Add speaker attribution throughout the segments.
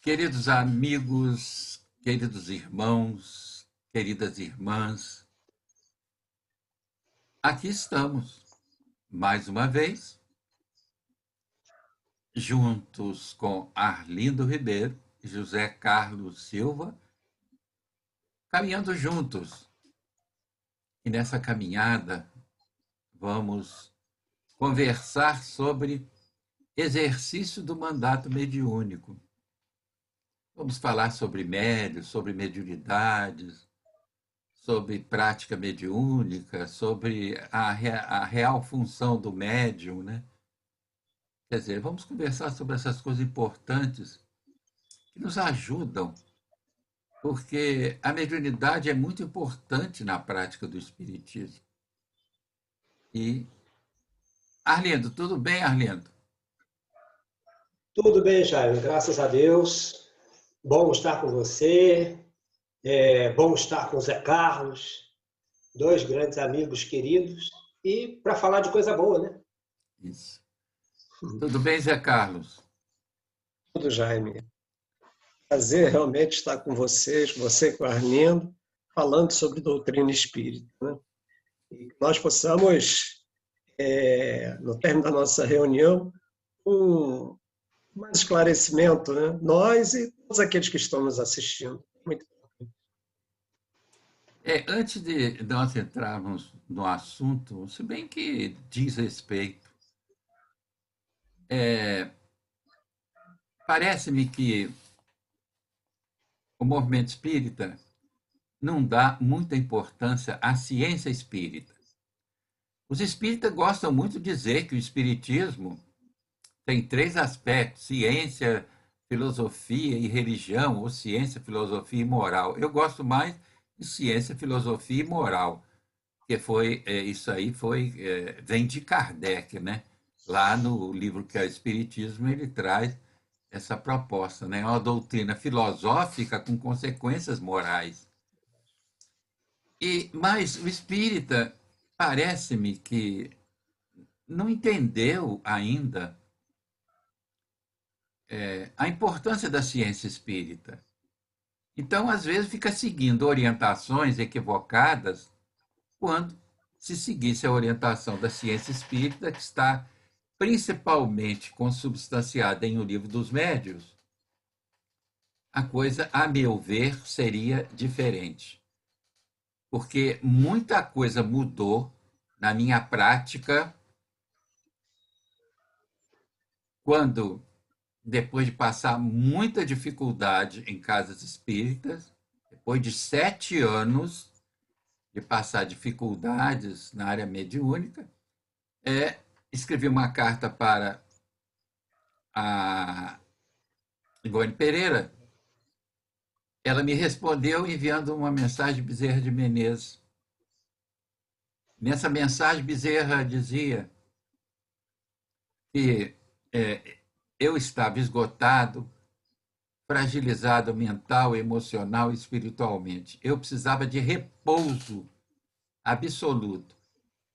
Speaker 1: Queridos amigos, queridos irmãos, queridas irmãs, aqui estamos, mais uma vez, juntos com Arlindo Ribeiro e José Carlos Silva, caminhando juntos. E nessa caminhada vamos conversar sobre exercício do mandato mediúnico. Vamos falar sobre médios, sobre mediunidades, sobre prática mediúnica, sobre a real função do médium, né? Quer dizer, vamos conversar sobre essas coisas importantes que nos ajudam, porque a mediunidade é muito importante na prática do espiritismo. E, Arlindo, tudo bem, Arlindo?
Speaker 2: Tudo bem, Jair, graças a Deus. Bom estar com você, bom estar com o Zé Carlos, dois grandes amigos queridos, e para falar de coisa boa, né?
Speaker 1: Isso. Tudo bem, Zé Carlos?
Speaker 3: Tudo, Jaime. Prazer realmente estar com vocês, você com o Arlindo, falando sobre doutrina espírita, né? E que nós possamos, no término da nossa reunião, mais esclarecimento, né? Nós e todos aqueles que estão nos assistindo. Muito
Speaker 1: Antes de nós entrarmos no assunto, se bem que diz respeito, parece-me que o movimento espírita não dá muita importância à ciência espírita. Os espíritas gostam muito de dizer que o espiritismo tem três aspectos: ciência, filosofia e religião, ou ciência, filosofia e moral. Eu gosto mais de ciência, filosofia e moral, que isso aí vem de Kardec, né? Lá no livro que é o Espiritismo, ele traz essa proposta, né? É uma doutrina filosófica com consequências morais. Mas o espírita parece-me que não entendeu ainda a importância da ciência espírita. Então, às vezes, fica seguindo orientações equivocadas quando se seguisse a orientação da ciência espírita, que está principalmente consubstanciada em O Livro dos Médiuns, a coisa, a meu ver, seria diferente. Porque muita coisa mudou na minha prática quando, depois de passar muita dificuldade em casas espíritas, depois de 7 anos de passar dificuldades na área mediúnica, escrevi uma carta para a Ivone Pereira. Ela me respondeu enviando uma mensagem de Bezerra de Menezes. Nessa mensagem, Bezerra dizia que eu estava esgotado, fragilizado mental, emocional e espiritualmente. Eu precisava de repouso absoluto.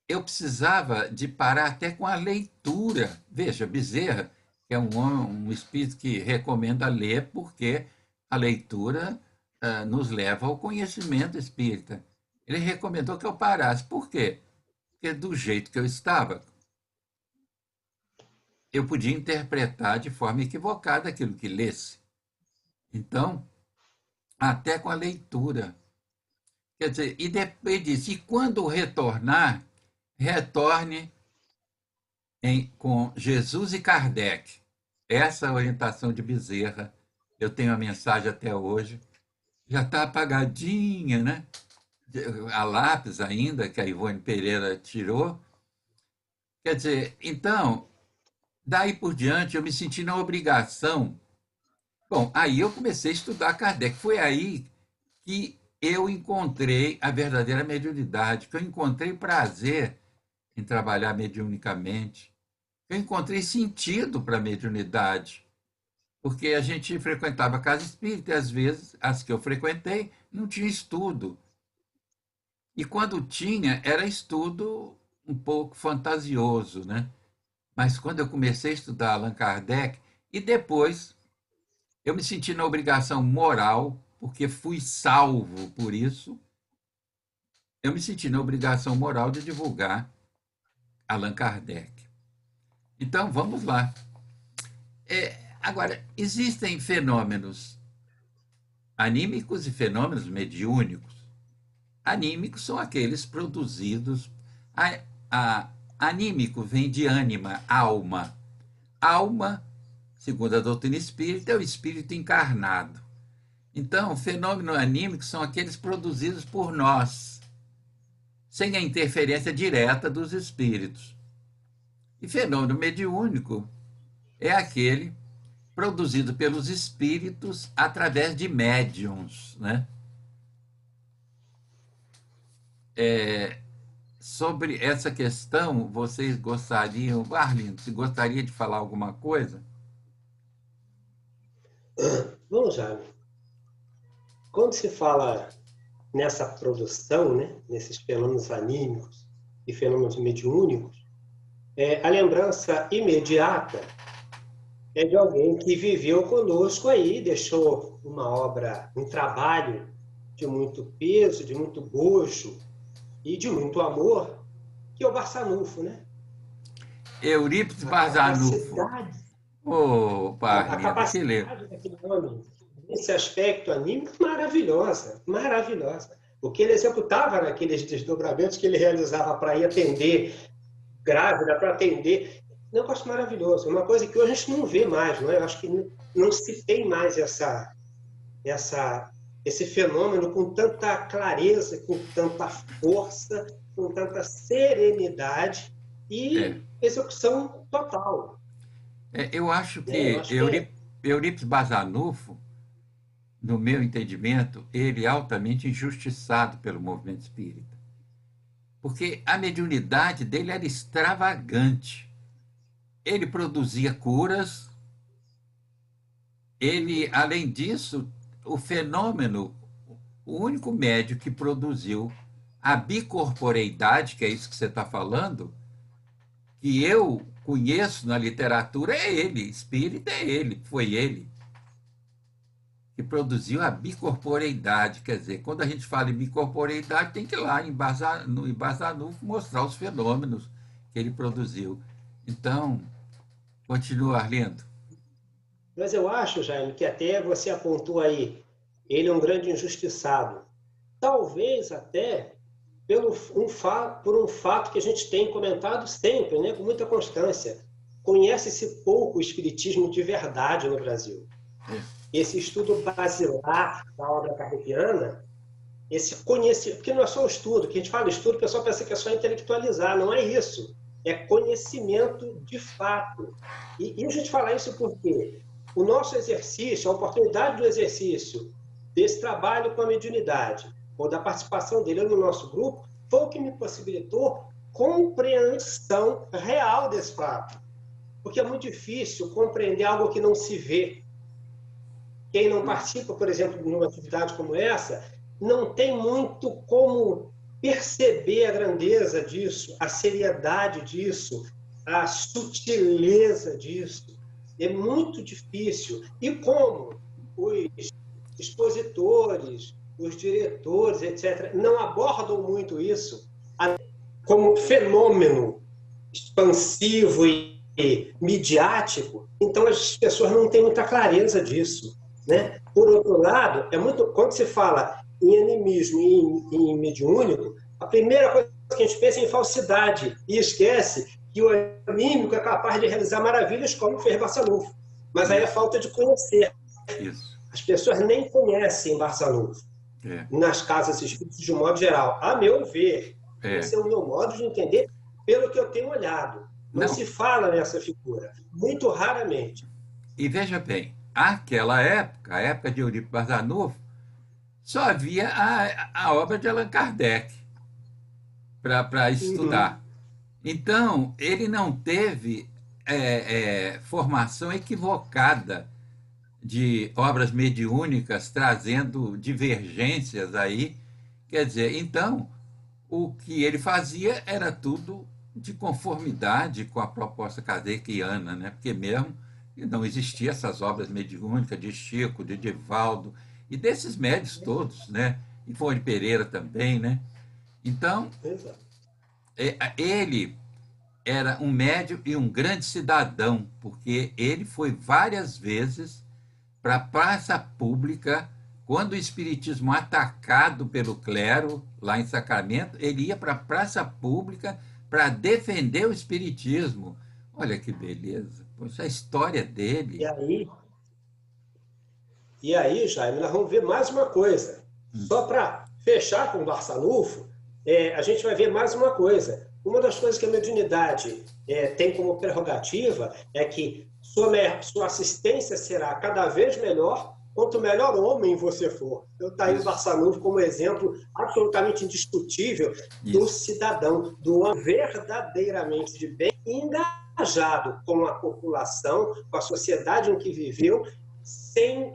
Speaker 1: Eu precisava de parar até com a leitura. Veja, Bezerra, que é um espírito que recomenda ler, porque a leitura nos leva ao conhecimento espírita. Ele recomendou que eu parasse. Por quê? Porque do jeito que eu estava, eu podia interpretar de forma equivocada aquilo que lesse. Então, até com a leitura. Quer dizer, e depois disse, e quando retornar, retorne com Jesus e Kardec. Essa é a orientação de Bezerra. Eu tenho a mensagem até hoje. Já está apagadinha, né? A lápis ainda, que a Ivone Pereira tirou. Quer dizer, então, daí por diante, eu me senti na obrigação. Bom, aí eu comecei a estudar Kardec. Foi aí que eu encontrei a verdadeira mediunidade, que eu encontrei prazer em trabalhar mediunicamente, eu encontrei sentido para a mediunidade, porque a gente frequentava a casa espírita e, às vezes, as que eu frequentei não tinha estudo. E quando tinha, era estudo um pouco fantasioso, né? Mas quando eu comecei a estudar Allan Kardec, e depois Eu me senti na obrigação moral, porque fui salvo por isso, eu me senti na obrigação moral de divulgar Allan Kardec. Então, vamos lá. Agora, existem fenômenos anímicos e fenômenos mediúnicos. Anímicos são aqueles produzidos. A, Anímico vem de ânima, alma. Alma, segundo a doutrina espírita, é o espírito encarnado. Então, fenômenos anímicos são aqueles produzidos por nós, sem a interferência direta dos espíritos. E fenômeno mediúnico é aquele produzido pelos espíritos através de médiums, né? Sobre essa questão, vocês gostariam, Arlindo, você gostaria de falar alguma coisa?
Speaker 2: Vamos lá. Quando se fala nessa produção, né, nesses fenômenos anímicos e fenômenos mediúnicos, a lembrança imediata é de alguém que viveu conosco aí, deixou uma obra, um trabalho de muito peso, de muito gozo e de muito amor, que é o Barçanufo, né?
Speaker 1: Eurípides
Speaker 2: A
Speaker 1: Barçanufo.
Speaker 2: capacidade, a
Speaker 1: Arlindo, que leu.
Speaker 2: capacidade daquele homem, nesse aspecto anímico, maravilhosa, maravilhosa. O que ele executava naqueles desdobramentos que ele realizava para ir atender grávida, para atender. Um negócio maravilhoso. Uma coisa que hoje a gente não vê mais, não é? Eu acho que não se tem mais esse fenômeno com tanta clareza, com tanta força, com tanta serenidade e execução total.
Speaker 1: Eu acho
Speaker 2: Eu
Speaker 1: que
Speaker 2: acho que
Speaker 1: Eurípides Barçanufo, no meu entendimento, ele é altamente injustiçado pelo movimento espírita. Porque a mediunidade dele era extravagante. Ele produzia curas, ele, além disso, o fenômeno, o único médio que produziu a bicorporeidade, que é isso que você está falando, que eu conheço na literatura, é ele, espírita é ele, foi ele que produziu a bicorporeidade. Quer dizer, quando a gente fala em bicorporeidade, tem que ir lá no Barçanufo mostrar os fenômenos que ele produziu. Então, continua, Arlindo.
Speaker 2: Mas eu acho, Jaime, que até você apontou aí, ele é um grande injustiçado. Talvez até por um fato que a gente tem comentado sempre, né, com muita constância. Conhece-se pouco o espiritismo de verdade no Brasil. Esse estudo basilar da obra kardeciana, esse conhecimento, porque não é só o estudo, que a gente fala estudo, o pessoal pensa que é só intelectualizar, não é isso. É conhecimento de fato. E a gente fala isso porque o nosso exercício, a oportunidade do exercício desse trabalho com a mediunidade, ou da participação dele no nosso grupo, foi o que me possibilitou compreensão real desse fato. Porque é muito difícil compreender algo que não se vê. Quem não participa, por exemplo, de uma atividade como essa, não tem muito como perceber a grandeza disso, a seriedade disso, a sutileza disso. É muito difícil. E como os expositores, os diretores, etc., não abordam muito isso como fenômeno expansivo e midiático, então as pessoas não têm muita clareza disso, né? Por outro lado, quando se fala em animismo e em mediúnico, a primeira coisa que a gente pensa é em falsidade e esquece que o anímico é capaz de realizar maravilhas como fez Barçanufo. Mas aí é falta de conhecer.
Speaker 1: Isso.
Speaker 2: As pessoas nem conhecem Barçanufo nas casas espíritas de um modo geral. A meu ver, esse é o meu modo de entender, pelo que eu tenho olhado. Não se fala nessa figura, muito raramente.
Speaker 1: E veja bem, aquela época, a época de Eurípides Barçanufo, só havia a obra de Allan Kardec para estudar. Então, ele não teve formação equivocada de obras mediúnicas trazendo divergências aí. Quer dizer, então, o que ele fazia era tudo de conformidade com a proposta kardeciana, né? Porque mesmo E não existiam essas obras mediúnicas de Chico, de Divaldo e desses médios todos, né? E Fone Pereira também, né? Então,
Speaker 2: Exato.
Speaker 1: ele era um médium e um grande cidadão, porque ele foi várias vezes para a praça pública, quando o espiritismo atacado pelo clero, lá em Sacramento, ele ia para a praça pública para defender o espiritismo. Olha que beleza. Poxa, a história
Speaker 2: E
Speaker 1: dele.
Speaker 2: aí, e aí, Jaime, nós vamos ver mais uma coisa. Só para fechar com o Barçanufo, a gente vai ver mais uma coisa. Uma das coisas que a mediunidade tem como prerrogativa é que sua assistência será cada vez melhor quanto melhor homem você for. Então está aí o
Speaker 1: Isso,
Speaker 2: Barçanufo como exemplo absolutamente indiscutível do
Speaker 1: isso.
Speaker 2: cidadão, do homem verdadeiramente de bem, engajado com a população, com a sociedade em que viveu,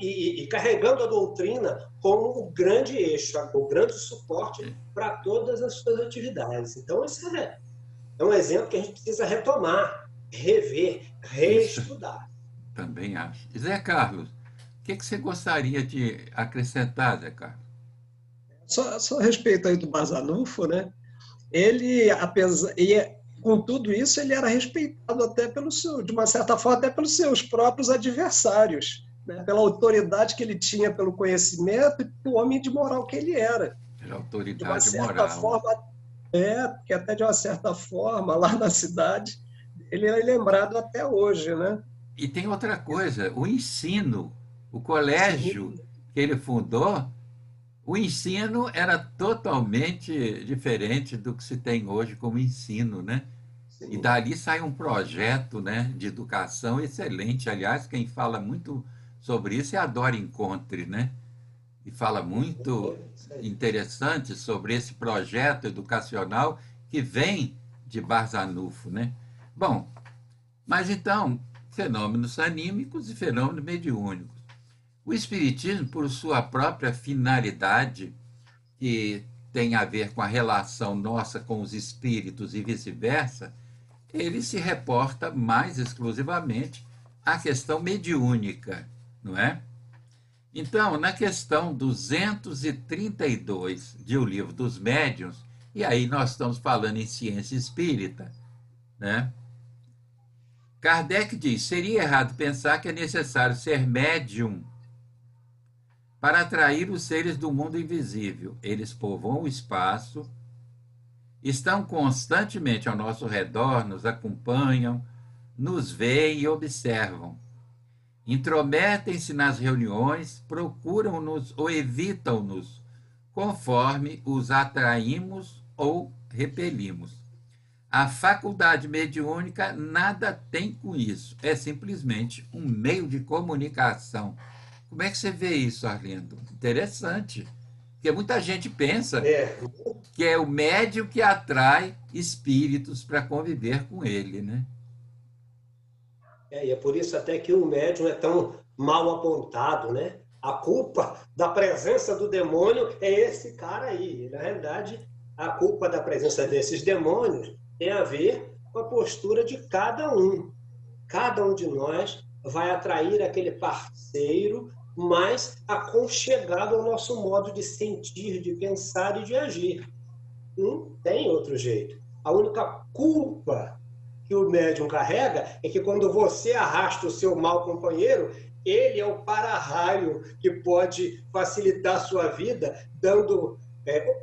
Speaker 2: e carregando a doutrina como o grande eixo, o grande suporte para todas as suas atividades. Então, esse é um exemplo que a gente precisa retomar, rever,
Speaker 1: Isso
Speaker 2: reestudar.
Speaker 1: também acho. Zé Carlos, o que você gostaria de acrescentar, Zé Carlos?
Speaker 3: Só a respeito aí do Barzanufo, né? Ele, apesar, com tudo isso, ele era respeitado até de uma certa forma, até pelos seus próprios adversários, né? Pela autoridade que ele tinha, pelo conhecimento e pelo homem de moral que ele era.
Speaker 1: Pela
Speaker 3: De uma
Speaker 1: autoridade
Speaker 3: certa
Speaker 1: moral.
Speaker 3: forma, porque até de uma certa forma, lá na cidade, ele é lembrado até hoje, né?
Speaker 1: E tem outra coisa, o ensino, o
Speaker 3: Sim,
Speaker 1: colégio que ele fundou, o ensino era totalmente diferente do que se tem hoje como ensino, né? E
Speaker 3: sim.
Speaker 1: dali sai um projeto, né, de educação excelente. Aliás, quem fala muito sobre isso é a Dora Encontre, né? E fala muito
Speaker 2: Isso aí.
Speaker 1: interessante sobre esse projeto educacional que vem de Barzanufo, né? Bom, mas então, fenômenos anímicos e fenômenos mediúnicos. O Espiritismo, por sua própria finalidade, que tem a ver com a relação nossa com os espíritos e vice-versa, ele se reporta mais exclusivamente à questão mediúnica, não é? Então, na questão 232 de O Livro dos Médiuns, e aí nós estamos falando em ciência espírita, né? Kardec diz: seria errado pensar que é necessário ser médium para atrair os seres do mundo invisível. Eles povoam o espaço, estão constantemente ao nosso redor, nos acompanham, nos veem e observam. Intrometem-se nas reuniões, procuram-nos ou evitam-nos, conforme os atraímos ou repelimos. A faculdade mediúnica nada tem com isso, é simplesmente um meio de comunicação. Como é que você vê isso, Arlindo? Interessante. Porque muita gente pensa
Speaker 2: É,
Speaker 1: que é o médium que atrai espíritos para conviver com ele, né?
Speaker 2: e é por isso até que o médium é tão mal apontado, né? A culpa da presença do demônio é esse cara aí. Na realidade, a culpa da presença desses demônios tem a ver com a postura de cada um. Cada um de nós vai atrair aquele parceiro mais aconchegado ao nosso modo de sentir, de pensar e de agir. Não tem outro jeito. A única culpa que o médium carrega é que quando você arrasta o seu mau companheiro, ele é o para-raio que pode facilitar a sua vida,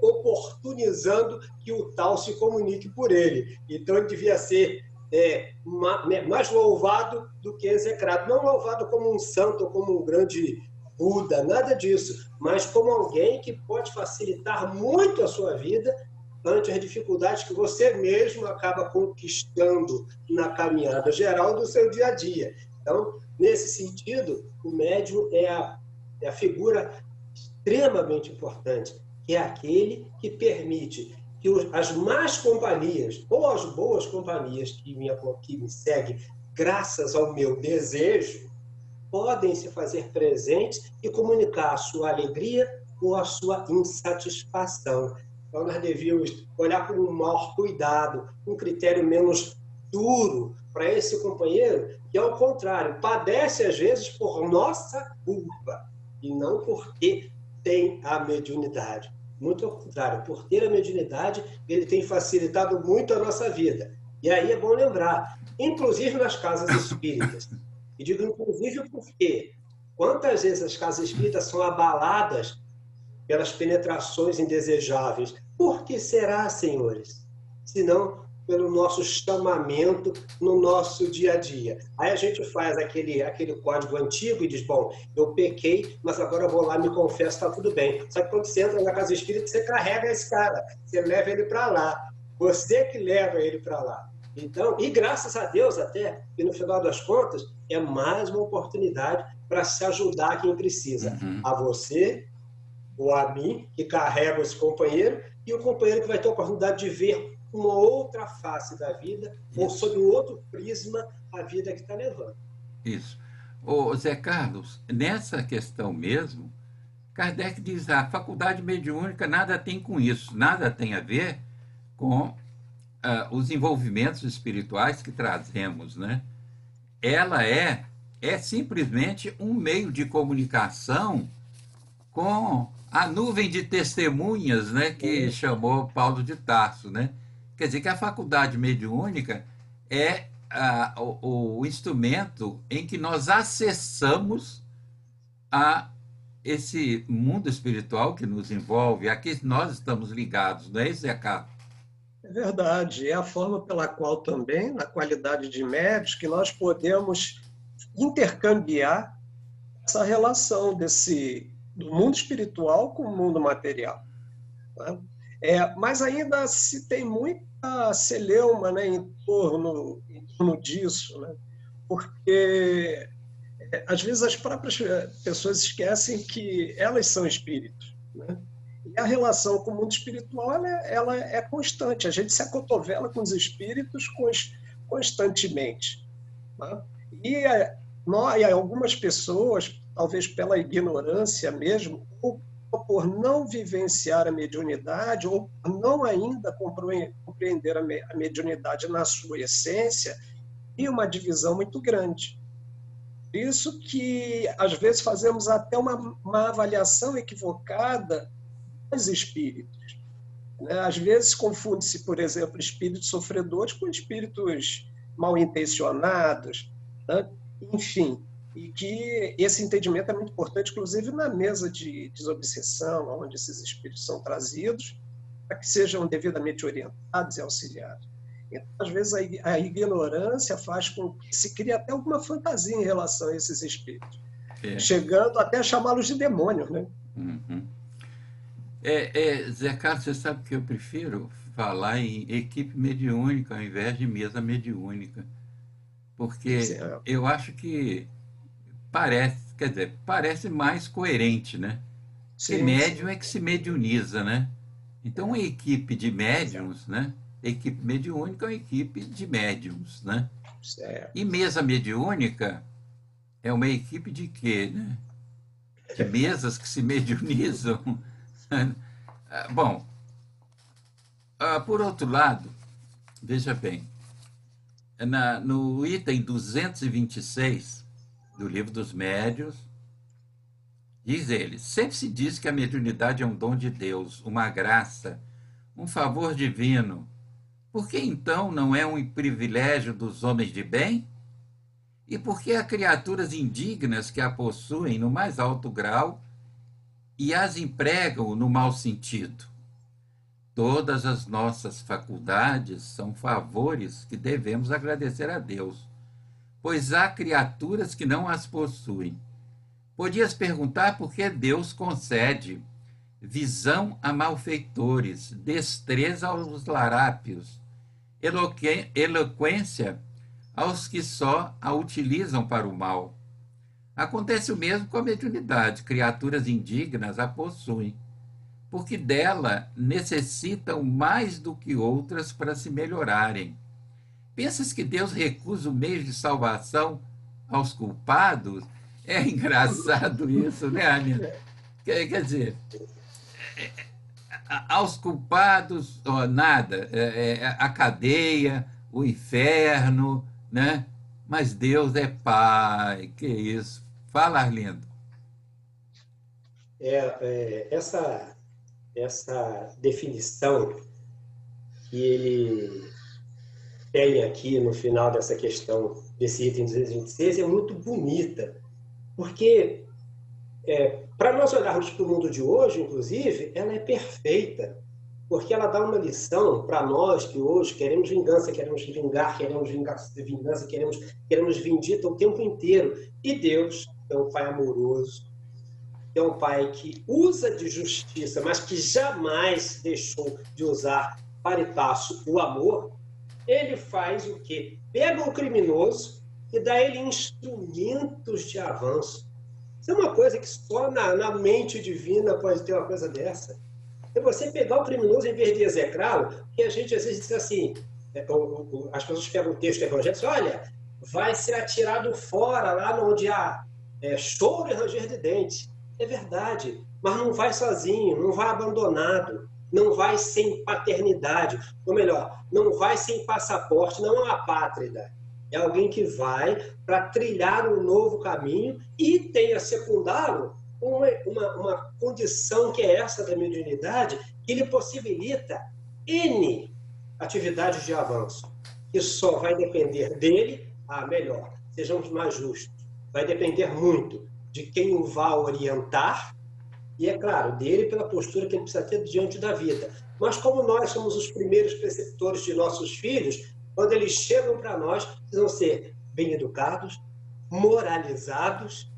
Speaker 2: oportunizando que o tal se comunique por ele. Então ele devia ser mais louvado do que execrado. Não louvado como um santo ou como um grande Buda, nada disso, mas como alguém que pode facilitar muito a sua vida ante as dificuldades que você mesmo acaba conquistando na caminhada geral do seu dia a dia. Então, nesse sentido, o médium é a figura extremamente importante, que é aquele que permite que as más companhias, ou as boas companhias que me seguem, graças ao meu desejo, podem se fazer presentes e comunicar a sua alegria ou a sua insatisfação. Então, nós devíamos olhar com um maior cuidado, um critério menos duro para esse companheiro que, ao contrário, padece às vezes por nossa culpa e não porque tem a mediunidade. Muito ao contrário, por ter a mediunidade, ele tem facilitado muito a nossa vida. E aí é bom lembrar, inclusive nas casas espíritas. E digo inclusive porque quantas vezes as casas espíritas são abaladas pelas penetrações indesejáveis? Por que será, senhores? Senão pelo nosso chamamento no nosso dia a dia. Aí a gente faz aquele código antigo e diz, bom, eu pequei, mas agora eu vou lá, me confesso, está tudo bem. Só que quando você entra na casa espírita, você carrega esse cara, você leva ele para lá. Você que leva ele para lá. Então, e graças a Deus até, que no final das contas, é mais uma oportunidade para se ajudar quem precisa. A você, ou a mim, que carrega esse companheiro, e o companheiro que vai ter a oportunidade de ver uma outra face da vida, ou sob um outro prisma, a vida que está levando.
Speaker 1: Isso. Ô, Zé Carlos, nessa questão mesmo, Kardec diz a faculdade mediúnica nada tem com isso, nada tem a ver com os envolvimentos espirituais que trazemos, né? Ela é simplesmente um meio de comunicação com a nuvem de testemunhas, né, que chamou Paulo de Tarso, né? Quer dizer que a faculdade mediúnica é o instrumento em que nós acessamos a esse mundo espiritual que nos envolve, a que nós estamos ligados, não é isso, Zé Carlos?
Speaker 3: É verdade. É a forma pela qual também, na qualidade de médios, que nós podemos intercambiar essa relação do mundo espiritual com o mundo material. Né? Mas ainda se tem muita celeuma, né, em torno disso, né? Porque às vezes as próprias pessoas esquecem que elas são espíritos, né? E a relação com o mundo espiritual ela é constante, a gente se acotovela com os espíritos constantemente. Né? E algumas pessoas, talvez pela ignorância mesmo, ou por não vivenciar a mediunidade, ou por não ainda compreender a mediunidade na sua essência, e uma divisão muito grande. Por isso que, às vezes, fazemos até uma avaliação equivocada dos espíritos. Né? Às vezes, confunde-se, por exemplo, espíritos sofredores com espíritos mal intencionados, né? Enfim, e que esse entendimento é muito importante, inclusive na mesa de desobsessão, onde esses espíritos são trazidos, para que sejam devidamente orientados e auxiliados. Então, às vezes, a ignorância faz com que se crie até alguma fantasia em relação a esses espíritos, chegando até a chamá-los de demônios. Né?
Speaker 1: Uhum. Zé Carlos, você sabe que eu prefiro falar em equipe mediúnica ao invés de mesa mediúnica, porque eu acho que parece mais coerente, né? Porque médium é que se mediuniza, né? Então, uma equipe de médiums, né? Equipe mediúnica é uma equipe de médiums, né? E mesa mediúnica é uma equipe de quê, né? De mesas que se mediunizam. Bom, por outro lado, veja bem, no item 226 do Livro dos Médiuns, diz ele, sempre se diz que a mediunidade é um dom de Deus, uma graça, um favor divino. Por que então não é um privilégio dos homens de bem? E por que há criaturas indignas que a possuem no mais alto grau e as empregam no mau sentido? Todas as nossas faculdades são favores que devemos agradecer a Deus, pois há criaturas que não as possuem. Podias perguntar por que Deus concede visão a malfeitores, destreza aos larápios, eloquência aos que só a utilizam para o mal. Acontece o mesmo com a mediunidade. Criaturas indignas a possuem, porque dela necessitam mais do que outras para se melhorarem. Pensas que Deus recusa o meio de salvação aos culpados? É engraçado isso, né, Aninha? Quer dizer, aos culpados, nada. A cadeia, o inferno, né? Mas Deus é Pai, que isso. Fala, Arlindo.
Speaker 2: Essa definição que ele tem aqui no final dessa questão, desse item 226, é muito bonita, porque para nós olharmos para o mundo de hoje, inclusive, ela é perfeita, porque ela dá uma lição para nós que hoje queremos vingança, queremos vingança, queremos vindita o tempo inteiro. E Deus é um Pai amoroso, é um Pai que usa de justiça, mas que jamais deixou de usar para e passo o amor. Ele faz o quê? Pega o criminoso e dá a ele instrumentos de avanço. Isso é uma coisa que só na mente divina pode ter uma coisa dessa. É você pegar o criminoso em vez de execrá-lo, que a gente às vezes diz assim, as pessoas pegam o texto evangélico e dizem, olha, vai ser atirado fora, lá onde há choro e ranger de dentes. É verdade, mas não vai sozinho, não vai abandonado, não vai sem paternidade, ou melhor, não vai sem passaporte, não é uma apátrida. É alguém que vai para trilhar um novo caminho e tem a secundá-lo uma condição que é essa da mediunidade, que lhe possibilita N atividades de avanço, que só vai depender dele, melhor, sejamos mais justos, vai depender muito de quem o vá orientar, e é claro, dele pela postura que ele precisa ter diante da vida. Mas como nós somos os primeiros preceptores de nossos filhos, quando eles chegam para nós, precisam ser bem educados, moralizados,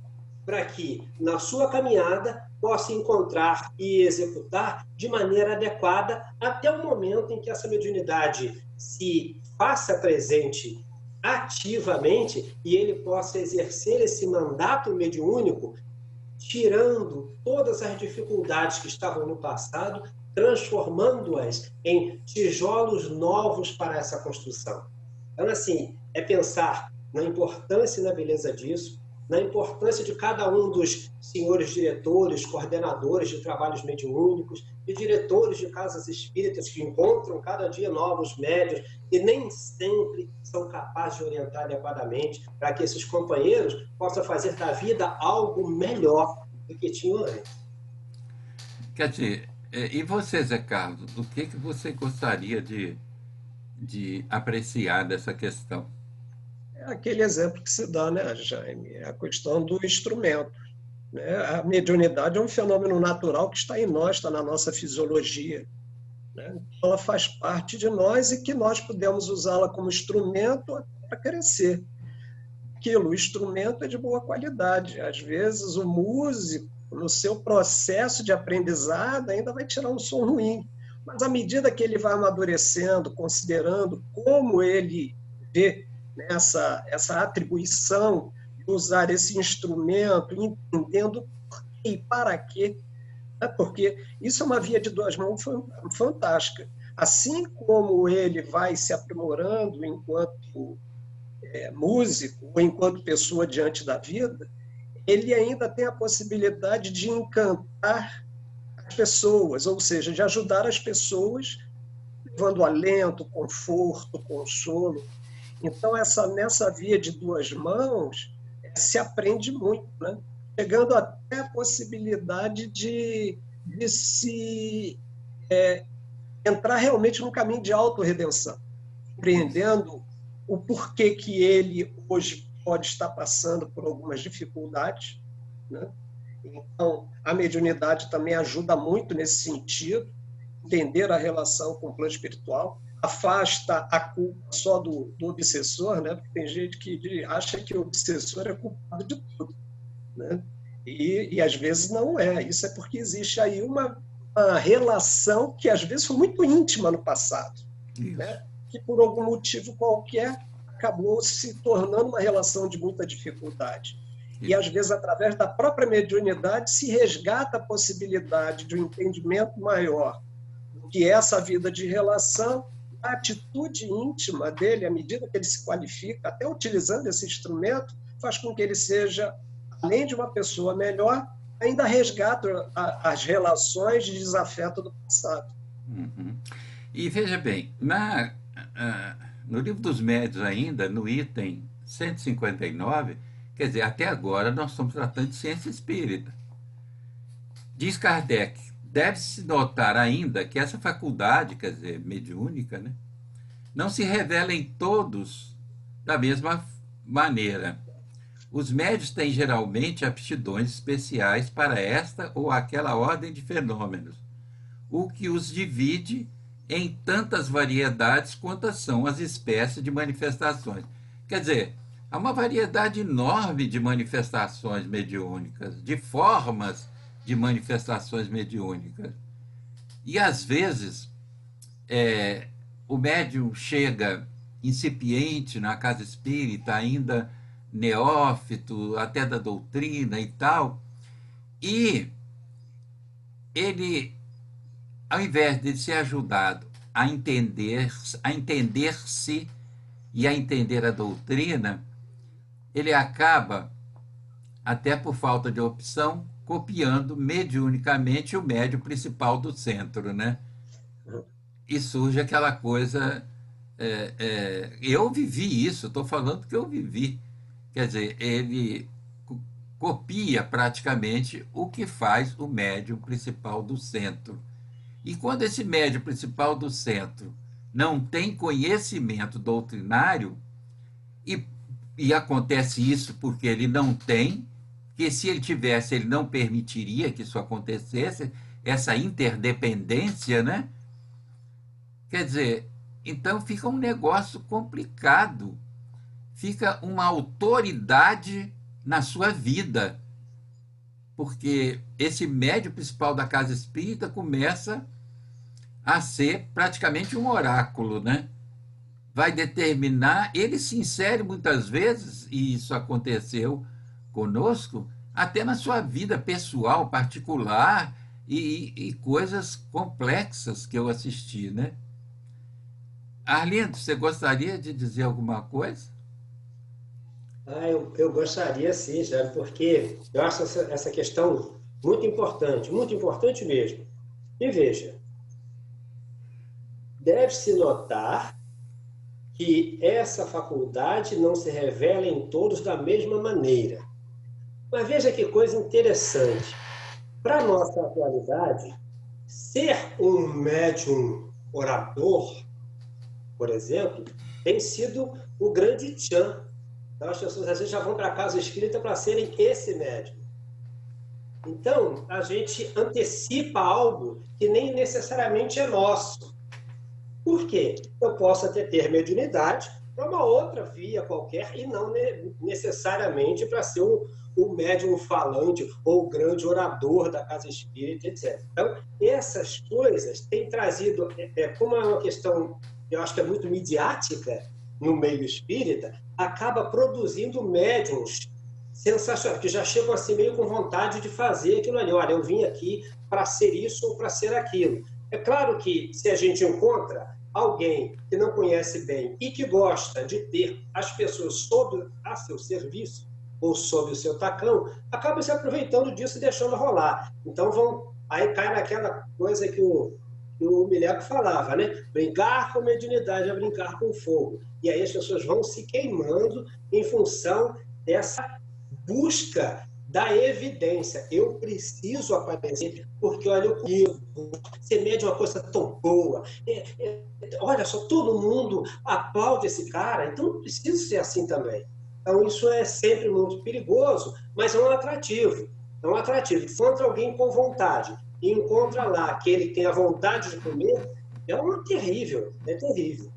Speaker 2: para que, na sua caminhada, possa encontrar e executar de maneira adequada até o momento em que essa mediunidade se faça presente ativamente e ele possa exercer esse mandato mediúnico, tirando todas as dificuldades que estavam no passado, transformando-as em tijolos novos para essa construção. Então, assim, é pensar na importância e na beleza disso, na importância de cada um dos senhores diretores, coordenadores de trabalhos mediúnicos e diretores de casas espíritas que encontram cada dia novos médiuns e nem sempre são capazes de orientar adequadamente para que esses companheiros possam fazer da vida algo melhor do que tinham antes.
Speaker 1: Quer dizer, e você, Zé Carlos, o que você gostaria de apreciar dessa questão?
Speaker 3: É aquele exemplo que se dá, né, Jaime? É a questão do instrumento. Né? A mediunidade é um fenômeno natural que está em nós, está na nossa fisiologia. Né? Ela faz parte de nós e que nós podemos usá-la como instrumento para crescer. O instrumento é de boa qualidade. Às vezes, o músico, no seu processo de aprendizado, ainda vai tirar um som ruim. Mas, à medida que ele vai amadurecendo, considerando como ele vê essa atribuição de usar esse instrumento, entendendo por quê e para quê, né? Porque isso é uma via de duas mãos fantástica. Assim como ele vai se aprimorando enquanto músico ou enquanto pessoa diante da vida, ele ainda tem a possibilidade de encantar as pessoas, ou seja, de ajudar as pessoas, levando alento, conforto, consolo. Então, nessa via de duas mãos, se aprende muito, né? Chegando até a possibilidade de se entrar realmente num caminho de autorredenção, compreendendo o porquê que ele hoje pode estar passando por algumas dificuldades, né? Então, a mediunidade também ajuda muito nesse sentido, entender a relação com o plano espiritual, afasta a culpa só do obsessor, né? Porque tem gente que acha que o obsessor é culpado de tudo, né? E às vezes não é. Isso é porque existe aí uma relação que às vezes foi muito íntima no passado, né? Que por algum motivo qualquer acabou se tornando uma relação de muita dificuldade. E às vezes, através da própria mediunidade, se resgata a possibilidade de um entendimento maior do que é essa vida de relação, a atitude íntima dele, à medida que ele se qualifica, até utilizando esse instrumento, faz com que ele seja, além de uma pessoa melhor, ainda resgata as relações de desafeto do passado.
Speaker 1: Uhum. E veja bem, no Livro dos Médiuns ainda, no item 159, quer dizer, até agora nós estamos tratando de ciência espírita. Diz Kardec, deve-se notar ainda que essa faculdade, quer dizer, mediúnica, né, não se revela em todos da mesma maneira. Os médiuns têm geralmente aptidões especiais para esta ou aquela ordem de fenômenos, o que os divide em tantas variedades quantas são as espécies de manifestações. Quer dizer, há uma variedade enorme de manifestações mediúnicas, de formas de manifestações mediúnicas. E às vezes o médium chega incipiente na casa espírita, ainda neófito, até da doutrina e tal, e ele, ao invés de ser ajudado a entender-se e a entender a doutrina, ele acaba, até por falta de opção, copiando mediunicamente o médium principal do centro, né? E surge aquela coisa... eu vivi isso, estou falando que eu vivi. Quer dizer, ele copia praticamente o que faz o médium principal do centro. E quando esse médium principal do centro não tem conhecimento doutrinário, e acontece isso porque ele não tem, que se ele tivesse, ele não permitiria que isso acontecesse, essa interdependência, né? Quer dizer, então fica um negócio complicado, fica uma autoridade na sua vida, porque esse médium principal da casa espírita começa a ser praticamente um oráculo, né? Vai determinar, ele se insere muitas vezes, e isso aconteceu conosco, até na sua vida pessoal, particular, e coisas complexas que eu assisti, né? Arlindo, você gostaria de dizer alguma coisa?
Speaker 2: Eu gostaria sim, já, porque eu acho essa questão muito importante mesmo. E veja, deve-se notar que essa faculdade não se revela em todos da mesma maneira. Mas veja que coisa interessante. Para a nossa atualidade, ser um médium orador, por exemplo, tem sido o grande tchan. Então, as pessoas às vezes já vão para a casa espírita para serem esse médium. Então, a gente antecipa algo que nem necessariamente é nosso. Por quê? Eu posso até ter mediunidade para uma outra via qualquer e não necessariamente para ser o médium falante ou o grande orador da casa espírita, etc. Então, essas coisas têm trazido, como é uma questão, eu acho que é muito midiática no meio espírita, acaba produzindo médiums sensacionais, que já chegam assim meio com vontade de fazer aquilo ali. Olha, eu vim aqui para ser isso ou para ser aquilo. É claro que se a gente encontra alguém que não conhece bem e que gosta de ter as pessoas sob a seu serviço ou sob o seu tacão, acaba se aproveitando disso e deixando rolar. Então aí cai naquela coisa que o Mileco falava, né? Brincar com mediunidade é brincar com fogo. E aí as pessoas vão se queimando em função dessa busca da evidência. Eu preciso aparecer porque, olha, eu conheço. Ser médium é uma coisa tão boa. Olha só, todo mundo aplaude esse cara, então não preciso ser assim também. Então isso é sempre muito perigoso, mas é um atrativo. É um atrativo. Encontra alguém com vontade e encontra lá aquele que tem a vontade de comer, é terrível, é terrível.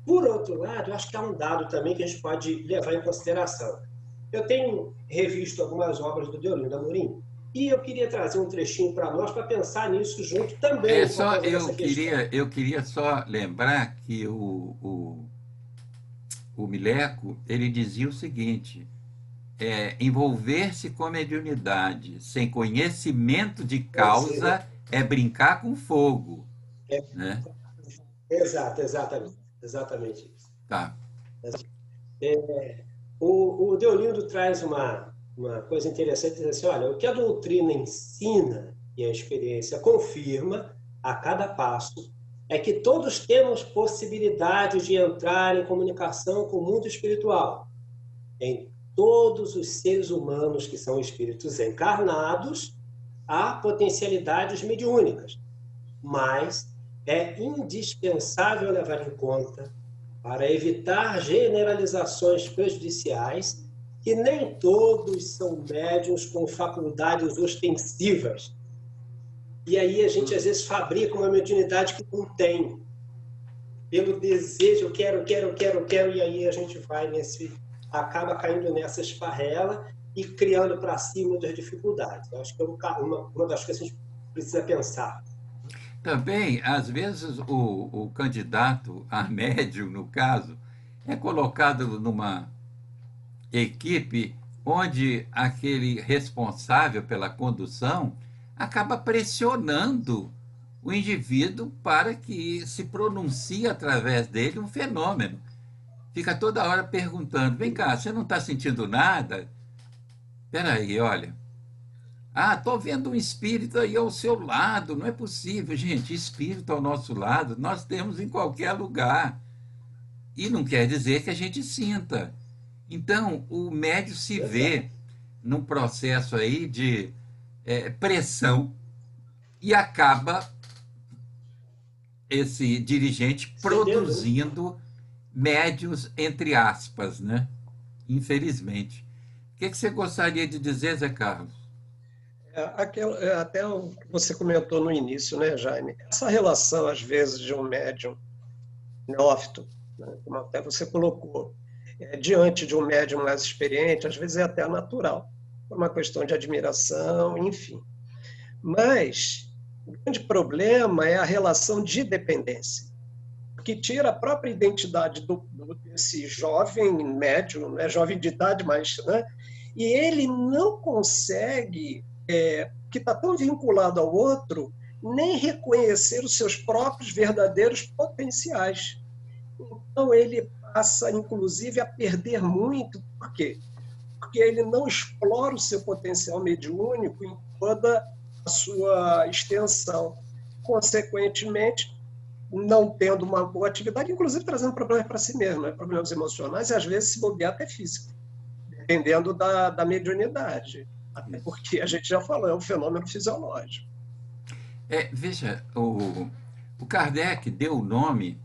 Speaker 2: Por outro lado, eu acho que há um dado também que a gente pode levar em consideração. Eu tenho revisto algumas obras do Deolindo Amorim e eu queria trazer um trechinho para nós para pensar nisso junto também.
Speaker 1: Eu queria só lembrar que o Mileco, ele dizia o seguinte: envolver-se com a mediunidade sem conhecimento de causa é brincar com fogo. Né?
Speaker 2: Exatamente isso.
Speaker 1: Tá.
Speaker 2: O Deolindo traz uma coisa interessante, diz assim, olha, o que a doutrina ensina e a experiência confirma a cada passo é que todos temos possibilidade de entrar em comunicação com o mundo espiritual. Em todos os seres humanos que são espíritos encarnados, há potencialidades mediúnicas, mas é indispensável levar em conta, para evitar generalizações prejudiciais, que nem todos são médiuns com faculdades ostensivas. E aí a gente, às vezes, fabrica uma mediunidade que não tem. Pelo desejo, eu quero, e aí a gente acaba caindo nessa esparrela e criando para si muitas dificuldades. Eu acho que é uma das coisas que a gente precisa pensar.
Speaker 1: Também, às vezes, o candidato a médium, no caso, é colocado numa equipe onde aquele responsável pela condução acaba pressionando o indivíduo para que se pronuncie através dele um fenômeno. Fica toda hora perguntando: vem cá, você não está sentindo nada? Espera aí, olha. Ah, estou vendo um espírito aí ao seu lado. Não é possível, gente. Espírito ao nosso lado nós temos em qualquer lugar. E não quer dizer que a gente sinta. Então, o médium se vê num processo aí de pressão e acaba esse dirigente produzindo médiuns, entre aspas, né? Infelizmente. O que você gostaria de dizer, Zé Carlos?
Speaker 3: Até o que você comentou no início, né, Jaime? Essa relação, às vezes, de um médium neófito, né, como até você colocou, diante de um médium mais experiente, às vezes é até natural, por uma questão de admiração, enfim. Mas o grande problema é a relação de dependência, que tira a própria identidade desse jovem médium, não é jovem de idade, mas, né, e ele não consegue, que está tão vinculado ao outro, nem reconhecer os seus próprios verdadeiros potenciais. Então, ele passa, inclusive, a perder muito. Por quê? Porque ele não explora o seu potencial mediúnico em toda a sua extensão. Consequentemente, não tendo uma boa atividade, inclusive trazendo problemas para si mesmo, né? Problemas emocionais e, às vezes, se bobear até físico, dependendo da mediunidade. Até porque, a gente já falou, é um fenômeno fisiológico.
Speaker 1: Veja, o Kardec deu o nome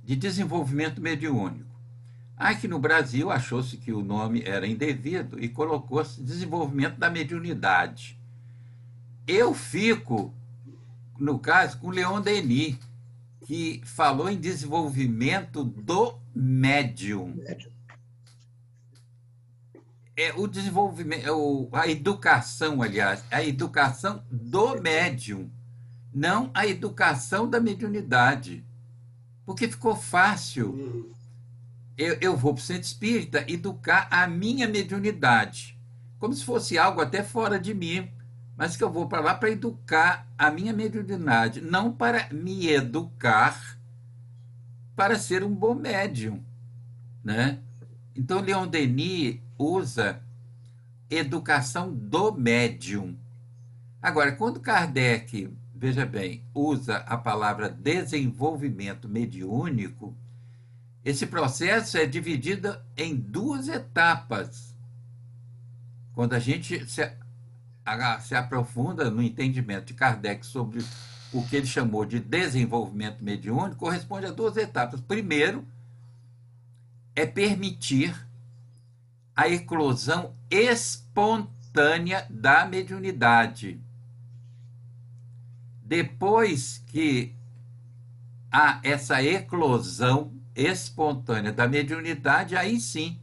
Speaker 1: de desenvolvimento mediúnico. Aqui no Brasil achou-se que o nome era indevido e colocou-se desenvolvimento da mediunidade. Eu fico, no caso, com Leon Denis, que falou em desenvolvimento do médium. O desenvolvimento, a educação, aliás, a educação do médium, não a educação da mediunidade. Porque ficou fácil. Eu vou para o centro espírita educar a minha mediunidade, como se fosse algo até fora de mim, mas que eu vou para lá para educar a minha mediunidade, não para me educar para ser um bom médium, né? Então, Leon Denis usa educação do médium. Agora, quando Kardec, veja bem, usa a palavra desenvolvimento mediúnico, esse processo é dividido em duas etapas. Quando a gente se aprofunda no entendimento de Kardec sobre o que ele chamou de desenvolvimento mediúnico, corresponde a duas etapas. Primeiro, é permitir a eclosão espontânea da mediunidade. Depois que há essa eclosão espontânea da mediunidade, aí sim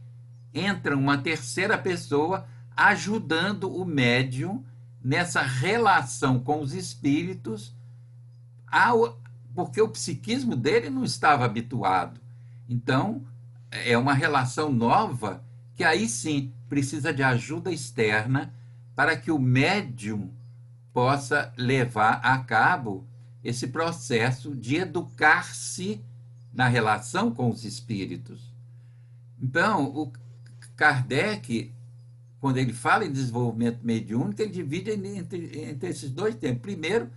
Speaker 1: entra uma terceira pessoa ajudando o médium nessa relação com os espíritos, porque o psiquismo dele não estava habituado. Então, é uma relação nova que aí sim precisa de ajuda externa para que o médium possa levar a cabo esse processo de educar-se na relação com os espíritos. Então, o Kardec, quando ele fala em desenvolvimento mediúnico, ele divide entre esses dois tempos. Primeiro,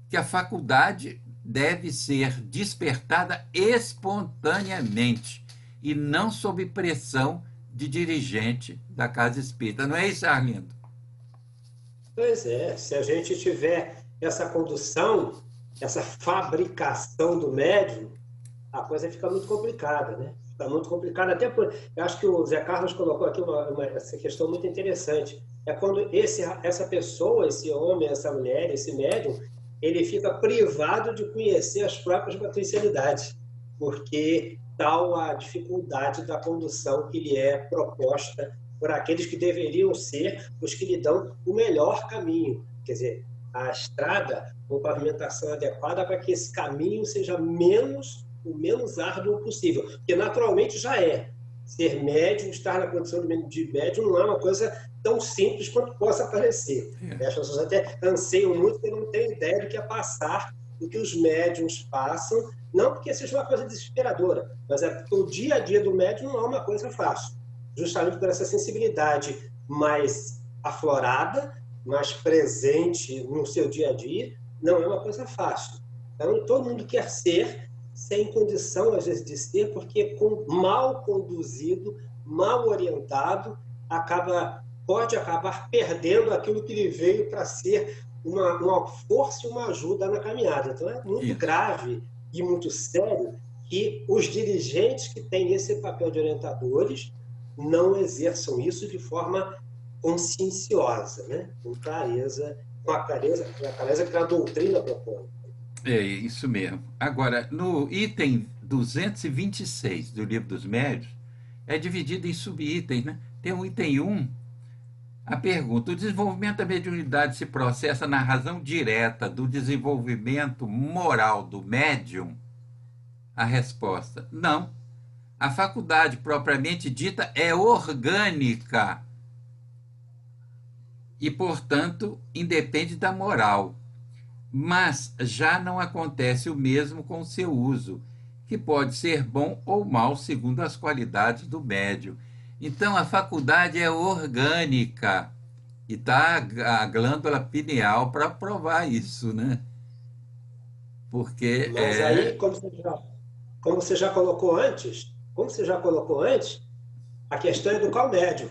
Speaker 1: que a faculdade deve ser despertada espontaneamente e não sob pressão de dirigente da casa espírita. Não é isso, Arlindo?
Speaker 2: Pois é, se a gente tiver essa condução, essa fabricação do médium, a coisa fica muito complicada, né? Fica muito complicada, até por... Eu acho que o Zé Carlos colocou aqui essa questão muito interessante. É quando essa pessoa, esse homem, essa mulher, esse médium, ele fica privado de conhecer as próprias potencialidades, porque tal a dificuldade da condução que lhe é proposta por aqueles que deveriam ser os que lhe dão o melhor caminho. Quer dizer, a estrada com pavimentação adequada para que esse caminho seja o menos árduo possível, porque naturalmente já é. Ser médium, estar na condição de médium não é uma coisa tão simples quanto possa parecer. As pessoas até anseiam muito porque não têm ideia do que é passar, do que os médiums passam, não porque seja uma coisa desesperadora, mas é porque o dia a dia do médium não é uma coisa fácil, justamente por essa sensibilidade mais aflorada, mais presente no seu dia a dia, não é uma coisa fácil. Então, todo mundo quer ser, sem condição, às vezes, de ser, porque mal conduzido, mal orientado, pode acabar perdendo aquilo que lhe veio para ser uma força e uma ajuda na caminhada. Então, é muito grave e muito sério que os dirigentes que têm esse papel de orientadores não exerçam isso de forma conscienciosa, né? Com a clareza que a doutrina propõe.
Speaker 1: É isso mesmo. Agora, no item 226 do Livro dos Médiuns, é dividido em subitens, né? Tem o item 1, a pergunta: o desenvolvimento da mediunidade se processa na razão direta do desenvolvimento moral do médium? A resposta: não. A faculdade propriamente dita é orgânica e, portanto, independe da moral. Mas já não acontece o mesmo com o seu uso, que pode ser bom ou mal segundo as qualidades do médium. Então, a faculdade é orgânica e está a glândula pineal para provar isso, né? Porque
Speaker 2: Mas aí, como você já colocou antes, a questão é educar o médium.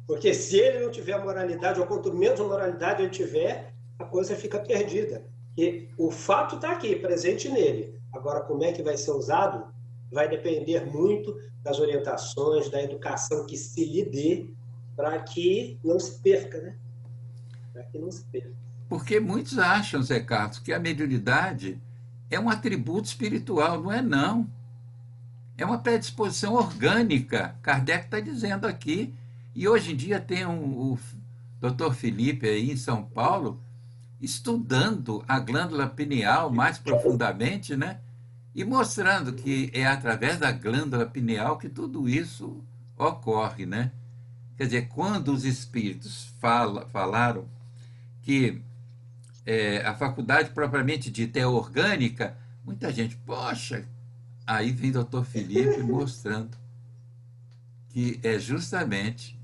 Speaker 2: Porque se ele não tiver moralidade, ou quanto menos moralidade ele tiver, a coisa fica perdida. E o fato está aqui, presente nele. Agora, como é que vai ser usado, vai depender muito das orientações, da educação que se lhe dê, para que não se perca, né? Para que não se perca.
Speaker 1: Porque muitos acham, Zé Carlos, que a mediunidade é um atributo espiritual. Não é, não. É uma predisposição orgânica. Kardec está dizendo aqui. E hoje em dia tem o Dr. Felipe aí em São Paulo estudando a glândula pineal mais profundamente, né? E mostrando que é através da glândula pineal que tudo isso ocorre, né? Quer dizer, quando os espíritos falaram que a faculdade propriamente dita é orgânica, muita gente, poxa, aí vem o Dr. Felipe mostrando que é justamente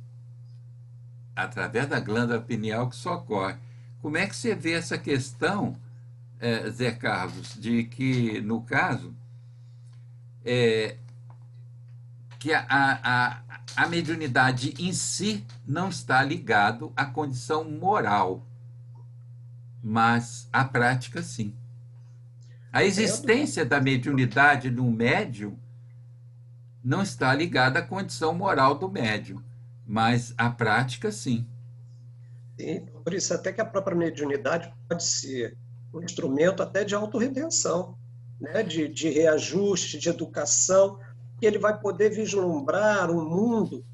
Speaker 1: através da glândula pineal que isso ocorre. Como é que você vê essa questão, Zé Carlos, de que, no caso, que a mediunidade em si não está ligado à condição moral, mas à prática, sim. A existência da mediunidade no médium não está ligada à condição moral do médium, mas à prática, sim.
Speaker 3: Sim, por isso até que a própria mediunidade pode ser um instrumento até de autorredenção, né? de reajuste, de educação, que ele vai poder vislumbrar um mundo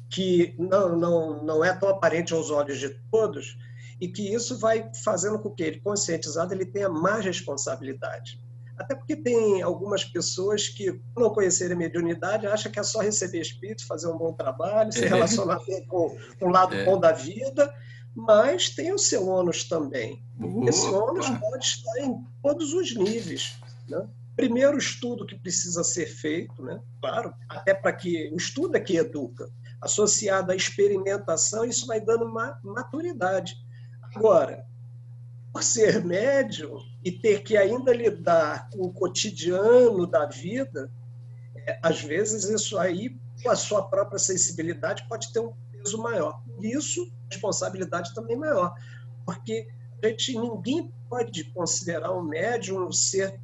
Speaker 3: que não é tão aparente aos olhos de todos, e que isso vai fazendo com que ele, conscientizado, ele tenha mais responsabilidade. Até porque tem algumas pessoas que, por não conhecerem a mediunidade, acham que é só receber espírito, fazer um bom trabalho, se relacionar com o lado bom da vida, mas tem o seu ônus também. Esse ônus pode estar em todos os níveis, né? Primeiro, o estudo que precisa ser feito, né? Claro, até para que o estudo é que educa, associado à experimentação, isso vai dando uma maturidade. Agora, por ser médium e ter que ainda lidar com o cotidiano da vida, às vezes isso aí, com a sua própria sensibilidade, pode ter um peso maior. Por isso, a responsabilidade também é maior, porque ninguém pode considerar o médium um ser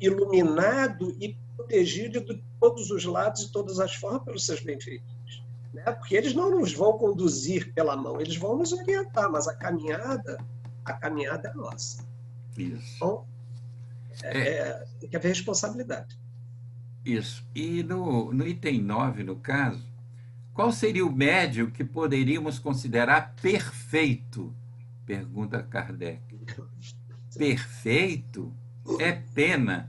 Speaker 3: iluminado e protegido de todos os lados e todas as formas pelos seus benfeitores, né? Porque eles não nos vão conduzir pela mão, eles vão nos orientar, mas a caminhada é nossa.
Speaker 1: Isso.
Speaker 3: Então, tem que haver responsabilidade.
Speaker 1: Isso. E no item 9, no caso, qual seria o médium que poderíamos considerar perfeito? Pergunta Kardec. Perfeito é pena,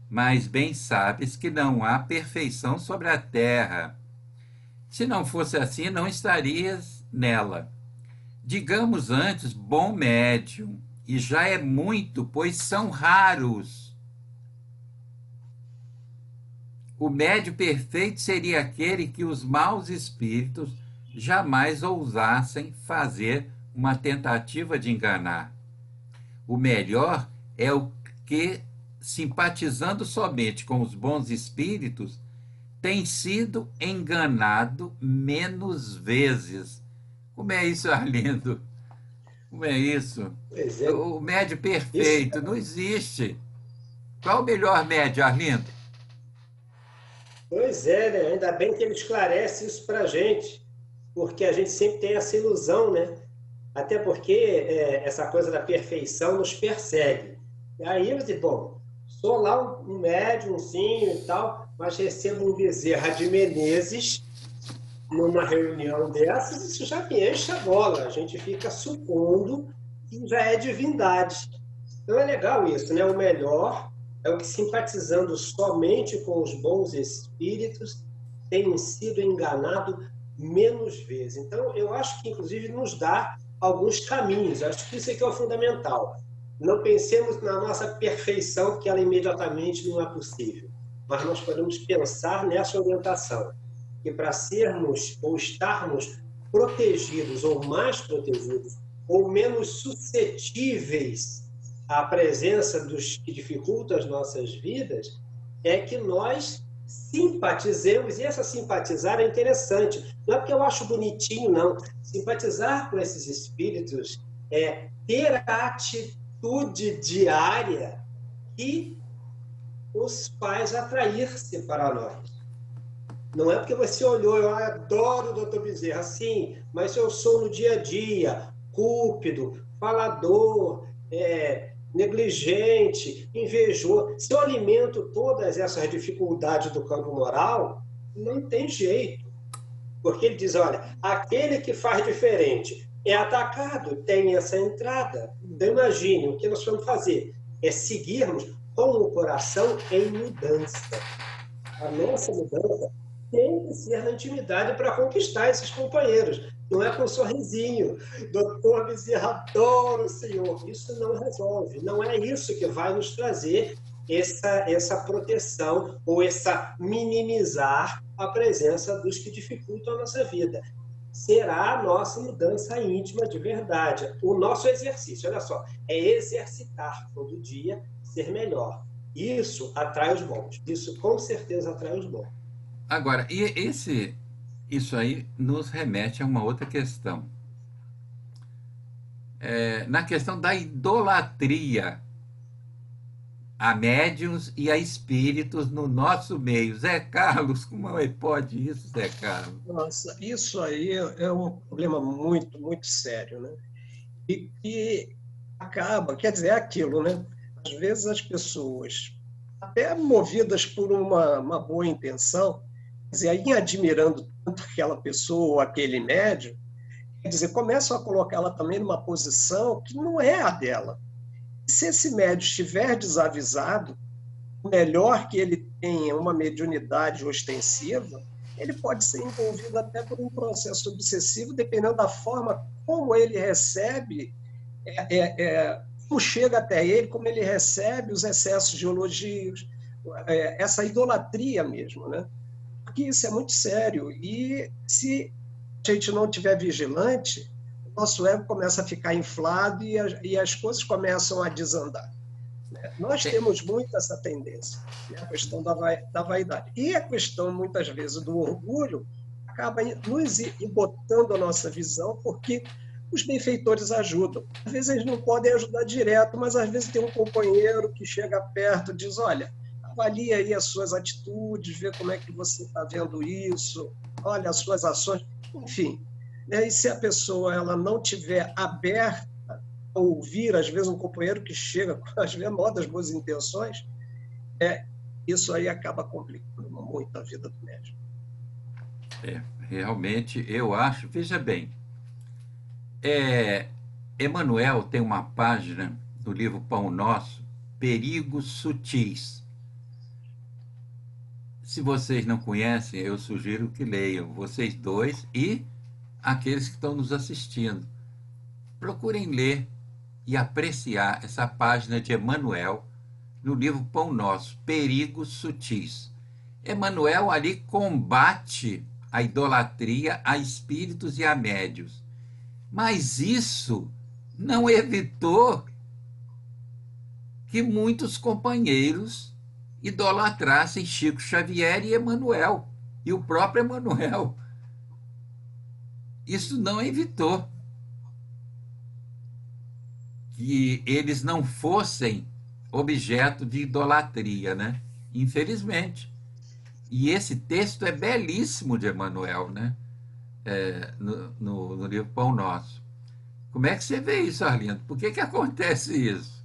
Speaker 1: mas bem sabes que não há perfeição sobre a terra. Se não fosse assim, não estarias nela. Digamos antes, bom médium, e já é muito, pois são raros. O médium perfeito seria aquele que os maus espíritos jamais ousassem fazer uma tentativa de enganar. O melhor é o que, simpatizando somente com os bons espíritos, tem sido enganado menos vezes. Como é isso, Arlindo? Como é isso?
Speaker 2: Pois é.
Speaker 1: O médium
Speaker 2: Isso,
Speaker 1: perfeito não existe. Qual o melhor médium, Arlindo?
Speaker 2: pois é, né? Ainda bem que ele esclarece isso para a gente, porque a gente sempre tem essa ilusão, né? Até porque essa coisa da perfeição nos persegue. E aí eu digo, bom, sou lá um médiumzinho e tal, mas recebo um Bezerra de Menezes numa reunião dessas, isso já me enche a bola. A gente fica supondo que já é divindade. Então é legal isso, né? O melhor é o que, simpatizando somente com os bons espíritos, tem sido enganado menos vezes. Então, eu acho que, inclusive, nos dá alguns caminhos. Acho que isso aqui é o fundamental. Não pensemos na nossa perfeição, porque ela imediatamente não é possível. Mas nós podemos pensar nessa orientação. Que para sermos ou estarmos protegidos, ou mais protegidos, ou menos suscetíveis à presença dos que dificultam as nossas vidas, é que nós simpatizemos, e essa simpatizar é interessante, não é porque eu acho bonitinho, não. Simpatizar com esses espíritos é ter a atitude diária que os faz atrair-se para nós. Não é porque você olhou, eu adoro o Dr. Bezerra, sim, mas se eu sou no dia a dia, cúpido, falador, negligente, invejoso, se eu alimento todas essas dificuldades do campo moral, não tem jeito. Porque ele diz, olha, aquele que faz diferente é atacado, tem essa entrada. Então imagine, o que nós vamos fazer é seguirmos com o coração em mudança. A nossa mudança tem que ser na intimidade para conquistar esses companheiros. Não é com um sorrisinho. Doutor Bezerra, adoro o senhor. Isso não resolve. Não é isso que vai nos trazer essa proteção ou essa minimizar a presença dos que dificultam a nossa vida. Será a nossa mudança íntima de verdade. O nosso exercício, olha só, é exercitar todo dia, ser melhor. Isso atrai os bons. Isso com certeza atrai os bons.
Speaker 1: Agora, isso aí nos remete a uma outra questão. Na questão da idolatria a médiuns e a espíritos no nosso meio. Zé Carlos, como é que pode isso, Zé Carlos?
Speaker 3: Nossa, isso aí é um problema muito, muito sério, né? E acaba, quer dizer, é aquilo, né? Às vezes as pessoas, até movidas por uma boa intenção, quer dizer, aí admirando tanto aquela pessoa ou aquele médium, quer dizer, começam a colocá-la também numa posição que não é a dela. Se esse médium estiver desavisado, o melhor que ele tenha uma mediunidade ostensiva, ele pode ser envolvido até por um processo obsessivo, dependendo da forma como ele recebe, como chega até ele, como ele recebe os excessos de elogios, essa idolatria mesmo, né? Porque isso é muito sério. E se a gente não estiver vigilante, nosso ego começa a ficar inflado e as coisas começam a desandar. Né? Nós temos muito essa tendência, né? A questão da vaidade. E a questão, muitas vezes, do orgulho acaba nos embotando a nossa visão, porque os benfeitores ajudam. Às vezes eles não podem ajudar direto, mas às vezes tem um companheiro que chega perto e diz, olha, avalie aí as suas atitudes, vê como é que você está vendo isso, olha as suas ações, enfim. E se a pessoa ela não tiver aberta a ouvir, às vezes, um companheiro que chega com as das boas intenções, isso aí acaba complicando muito a vida do médico.
Speaker 1: Realmente, eu acho, veja bem, Emmanuel tem uma página no livro Pão Nosso, Perigos Sutis. Se vocês não conhecem, eu sugiro que leiam, vocês dois e aqueles que estão nos assistindo. Procurem ler e apreciar essa página de Emmanuel no livro Pão Nosso, Perigos Sutis. Emmanuel ali combate a idolatria a espíritos e a médios. Mas isso não evitou que muitos companheiros idolatrassem Chico Xavier e Emmanuel, e o próprio Emmanuel. Isso não evitou que eles não fossem objeto de idolatria, né? Infelizmente. E esse texto é belíssimo de Emmanuel, né? No livro Pão Nosso. Como é que você vê isso, Arlindo? Por que acontece isso?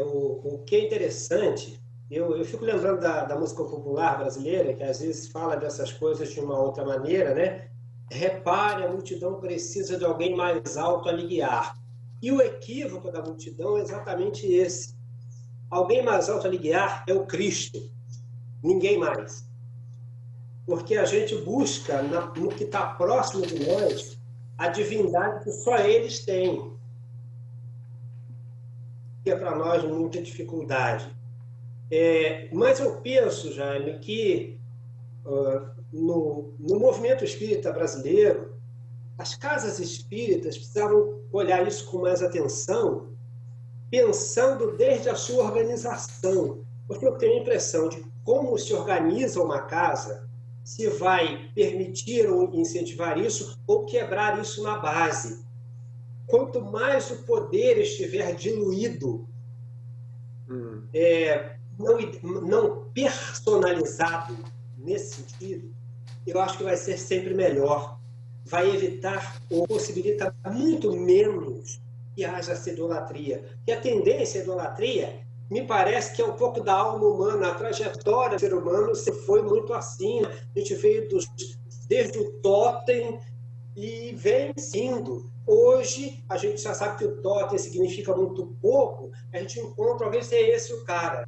Speaker 2: O que é interessante, eu fico lembrando da música popular brasileira, que às vezes fala dessas coisas de uma outra maneira, né? Repare, a multidão precisa de alguém mais alto a lhe guiar. E o equívoco da multidão é exatamente esse. Alguém mais alto a lhe guiar é o Cristo, ninguém mais. Porque a gente busca, no que está próximo de nós, a divindade que só eles têm. Que é para nós muita dificuldade. Mas eu penso, Jaime, que no movimento espírita brasileiro, as casas espíritas precisavam olhar isso com mais atenção, pensando desde a sua organização. Porque eu tenho a impressão de como se organiza uma casa, se vai permitir ou incentivar isso ou quebrar isso na base. Quanto mais o poder estiver diluído, não personalizado nesse sentido, eu acho que vai ser sempre melhor. Vai evitar ou possibilita muito menos que haja essa idolatria. E a tendência à idolatria, me parece que é um pouco da alma humana, a trajetória do ser humano se foi muito assim. A gente veio desde o totem e vem indo. Hoje, a gente já sabe que o totem significa muito pouco, a gente encontra alguém se é esse o cara.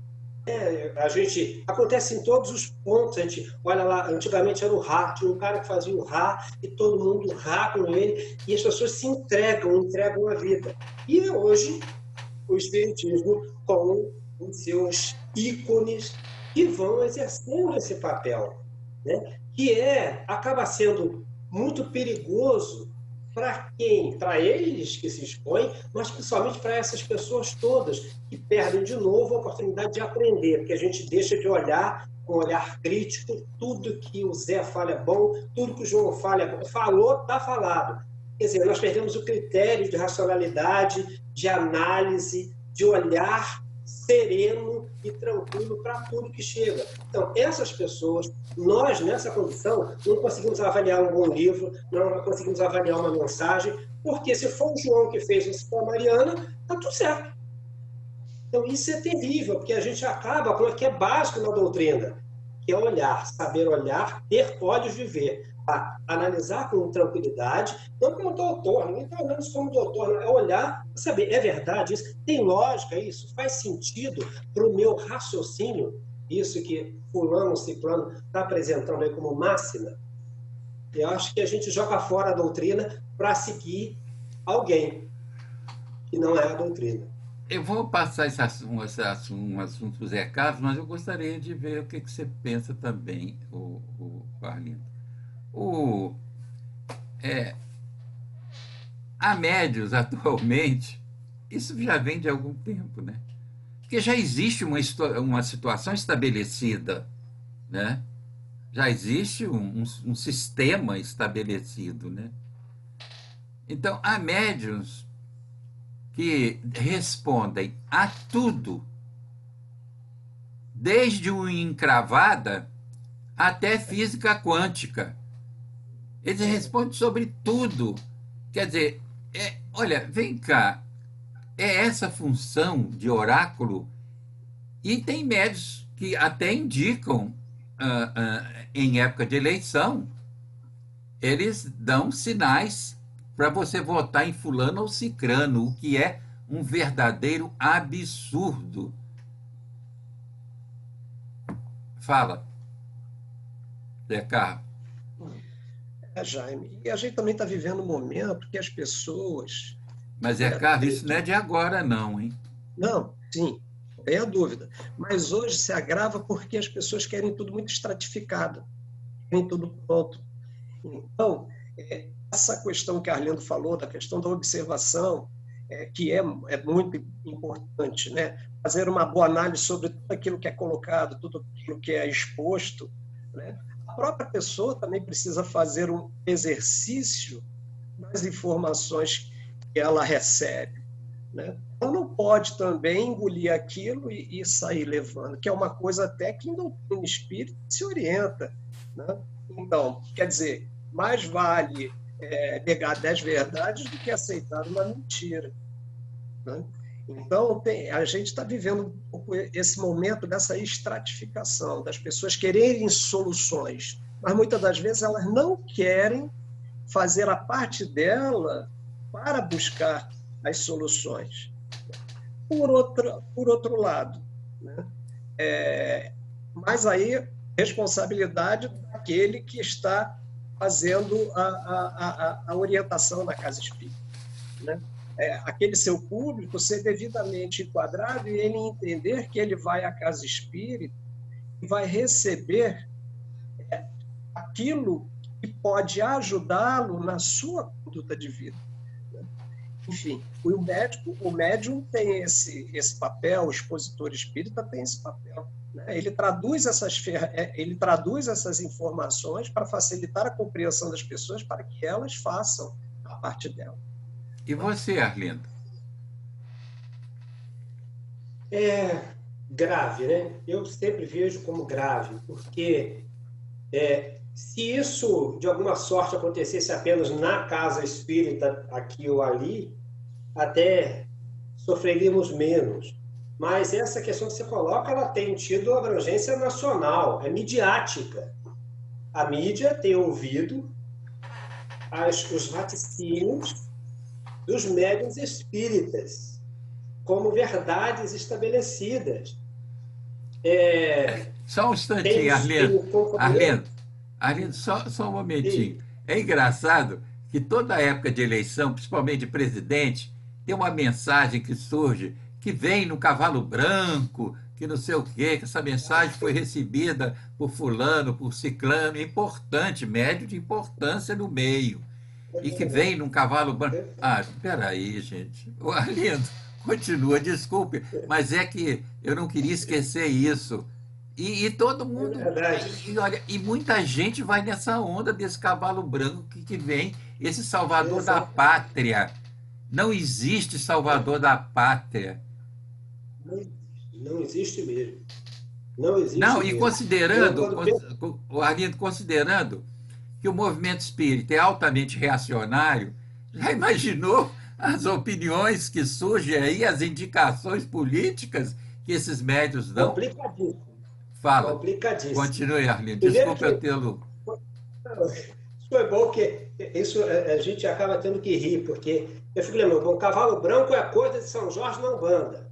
Speaker 2: Acontece em todos os pontos. A gente olha lá, antigamente era o Rá, tinha um cara que fazia o Rá e todo mundo Rá com ele, e as pessoas se entregam a vida. E hoje, o Espiritismo com os seus ícones que vão exercendo esse papel, né? Que acaba sendo muito perigoso para quem? Para eles que se expõem, mas principalmente para essas pessoas todas que perdem de novo a oportunidade de aprender, porque a gente deixa de olhar com um olhar crítico, tudo que o Zé fala é bom, tudo que o João fala é bom. Falou, está falado. Quer dizer, nós perdemos o critério de racionalidade, de análise, de olhar sereno e tranquilo para tudo que chega. Então, essas pessoas, nós, nessa condição, não conseguimos avaliar um bom livro, não conseguimos avaliar uma mensagem, porque se for o João que fez isso com a Mariana, está tudo certo. Então, isso é terrível, porque a gente acaba com o que é básico na doutrina, que é olhar, saber olhar, ter olhos de ver, analisar com tranquilidade, não como doutor, ninguém está olhando isso como doutor, não, é olhar, saber, é verdade isso? Tem lógica isso? Faz sentido para o meu raciocínio, isso que fulano, ciclano está apresentando aí como máxima? Eu acho que a gente joga fora a doutrina para seguir alguém que não é a doutrina.
Speaker 1: Eu vou passar esse assunto para o Zé Carlos, mas eu gostaria de ver o que você pensa também, o Arlindo. há médios atualmente, isso já vem de algum tempo, né? Porque já existe uma situação estabelecida, né? Já existe um sistema estabelecido, né? Então, há médiums que respondem a tudo, desde o encravada até física quântica. Eles respondem sobre tudo. Quer dizer, olha, vem cá, é essa função de oráculo, e tem médios que até indicam, em época de eleição, eles dão sinais para você votar em fulano ou cicrano, o que é um verdadeiro absurdo. Fala, Zé Carlos.
Speaker 3: Jaime, e a gente também está vivendo um momento que as pessoas...
Speaker 1: Mas, Zé Carlos, isso não é de agora, não, hein?
Speaker 3: Não, sim, não tem a dúvida. Mas hoje se agrava porque as pessoas querem tudo muito estratificado, querem tudo pronto. Então, essa questão que a Arlindo falou, da questão da observação, que é muito importante, né? Fazer uma boa análise sobre tudo aquilo que é colocado, tudo aquilo que é exposto, né? A própria pessoa também precisa fazer um exercício das informações que ela recebe, né? Ela não pode também engolir aquilo e sair levando, que é uma coisa até que em doutrina espírita se orienta, né? Então, quer dizer, mais vale negar 10 verdades do que aceitar uma mentira, né? Então, a gente está vivendo um pouco esse momento dessa estratificação, das pessoas quererem soluções, mas muitas das vezes elas não querem fazer a parte dela para buscar as soluções. Por outro lado, né? Mas aí, responsabilidade daquele que está fazendo a orientação na casa espírita, né? Aquele seu público ser devidamente enquadrado e ele entender que ele vai à casa espírita e vai receber aquilo que pode ajudá-lo na sua conduta de vida. Enfim, o médium tem esse papel, o expositor espírita tem esse papel, né? Ele traduz essas informações para facilitar a compreensão das pessoas, para que elas façam a parte dela.
Speaker 1: E você, Arlindo?
Speaker 2: É grave, né? Eu sempre vejo como grave, porque se isso, de alguma sorte, acontecesse apenas na casa espírita, aqui ou ali, até sofreríamos menos. Mas essa questão que você coloca, ela tem tido abrangência nacional, é midiática. A mídia tem ouvido os vaticínios dos médiuns espíritas como verdades estabelecidas.
Speaker 1: Só um instantinho, Arlindo, só um momentinho. É engraçado que toda época de eleição, principalmente de presidente, tem uma mensagem que surge, que vem no cavalo branco, que não sei o quê, que essa mensagem foi recebida por fulano, por ciclano, importante, médio de importância no meio, e que vem num cavalo branco. Ah, peraí, gente. O Arlindo, continua, desculpe, mas é que eu não queria esquecer isso. E todo mundo. Olha, e muita gente vai nessa onda desse cavalo branco que vem, esse salvador da pátria. Não existe salvador da pátria.
Speaker 2: Não existe mesmo. Não existe
Speaker 1: Não,
Speaker 2: mesmo.
Speaker 1: E considerando, o Arlindo, considerando que o movimento espírita é altamente reacionário, já imaginou as opiniões que surgem aí, as indicações políticas que esses médios dão?
Speaker 2: Complicadíssimo.
Speaker 1: Fala.
Speaker 2: Complicadíssimo.
Speaker 1: Continue, Arlindo. Desculpa eu tê-lo.
Speaker 2: Foi bom que isso a gente acaba tendo que rir, porque eu fico lembrando, o cavalo branco é coisa de São Jorge na Umbanda.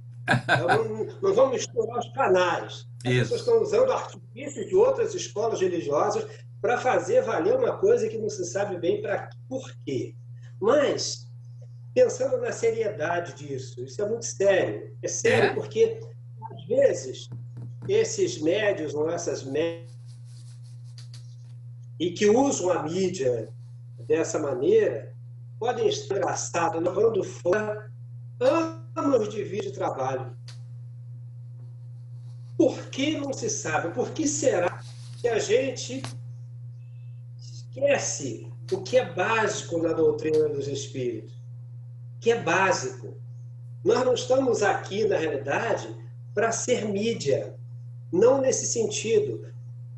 Speaker 2: Não vamos misturar os canais. As pessoas estão usando artifícios de outras escolas religiosas para fazer valer uma coisa que não se sabe bem por quê. Mas, pensando na seriedade disso, isso é muito sério. É sério porque, às vezes, esses médios ou essas médias e que usam a mídia dessa maneira, podem estar engraçados, levando fora anos de vida e trabalho. Por que não se sabe? Por que será que a gente esquece o que é básico na doutrina dos espíritos? O que é básico? Nós não estamos aqui, na realidade, para ser mídia. Não nesse sentido.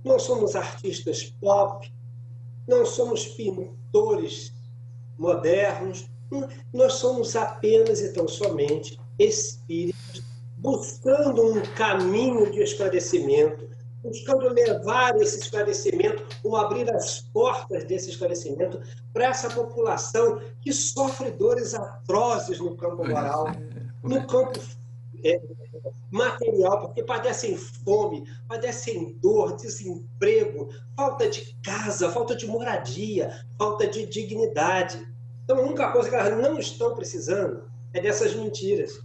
Speaker 2: Não somos artistas pop, não somos pintores modernos, nós somos apenas e tão somente espíritos buscando um caminho de esclarecimento, buscando levar esse esclarecimento ou abrir as portas desse esclarecimento para essa população que sofre dores atrozes no campo moral, no campo material, porque padecem fome, padecem dor, desemprego, falta de casa, falta de moradia, falta de dignidade. Então, a única coisa que elas não estão precisando é dessas mentiras,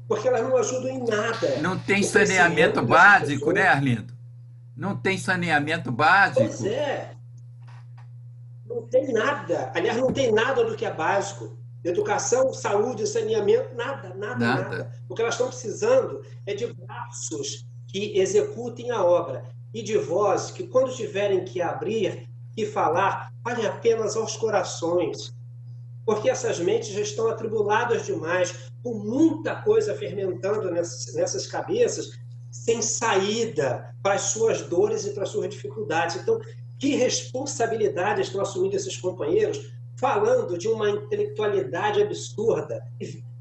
Speaker 2: porque elas não ajudam em nada.
Speaker 1: Não tem saneamento básico, né, Arlindo? Não tem saneamento básico.
Speaker 2: Pois é. Não tem nada. Aliás, não tem nada do que é básico. Educação, saúde, saneamento, nada. O que elas estão precisando é de braços que executem a obra e de vozes que, quando tiverem que abrir e falar, falem apenas aos corações. Porque essas mentes já estão atribuladas demais, com muita coisa fermentando nessas cabeças, sem saída para as suas dores e para as suas dificuldades. Então, que responsabilidade estão assumindo esses companheiros, falando de uma intelectualidade absurda,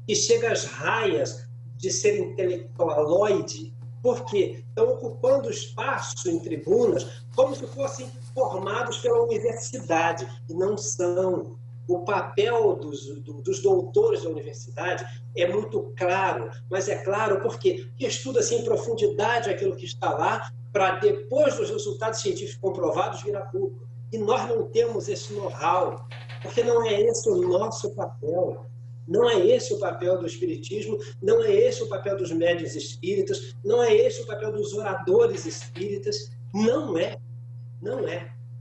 Speaker 2: que chega às raias de ser intelectualoide, porque estão ocupando espaço em tribunas como se fossem formados pela universidade, e não são. O papel dos doutores da universidade é muito claro, mas é claro porque estuda-se em profundidade aquilo que está lá, para depois dos resultados científicos comprovados vir a público. E nós não temos esse know-how, porque não é esse o nosso papel. Não é esse o papel do espiritismo, não é esse o papel dos médiuns espíritas, não é esse o papel dos oradores espíritas. Não é.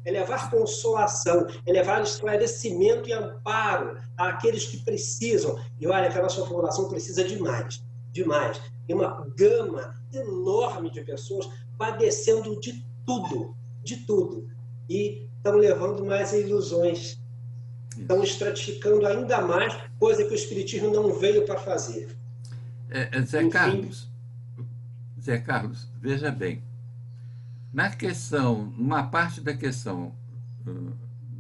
Speaker 2: É levar consolação, é levar esclarecimento e amparo àqueles que precisam. E olha que a nossa população precisa demais. Tem uma gama enorme de pessoas padecendo de tudo. E estão levando mais ilusões. Estão estratificando ainda mais, coisa que o espiritismo não veio para fazer.
Speaker 1: Zé Carlos, veja bem. Numa parte da questão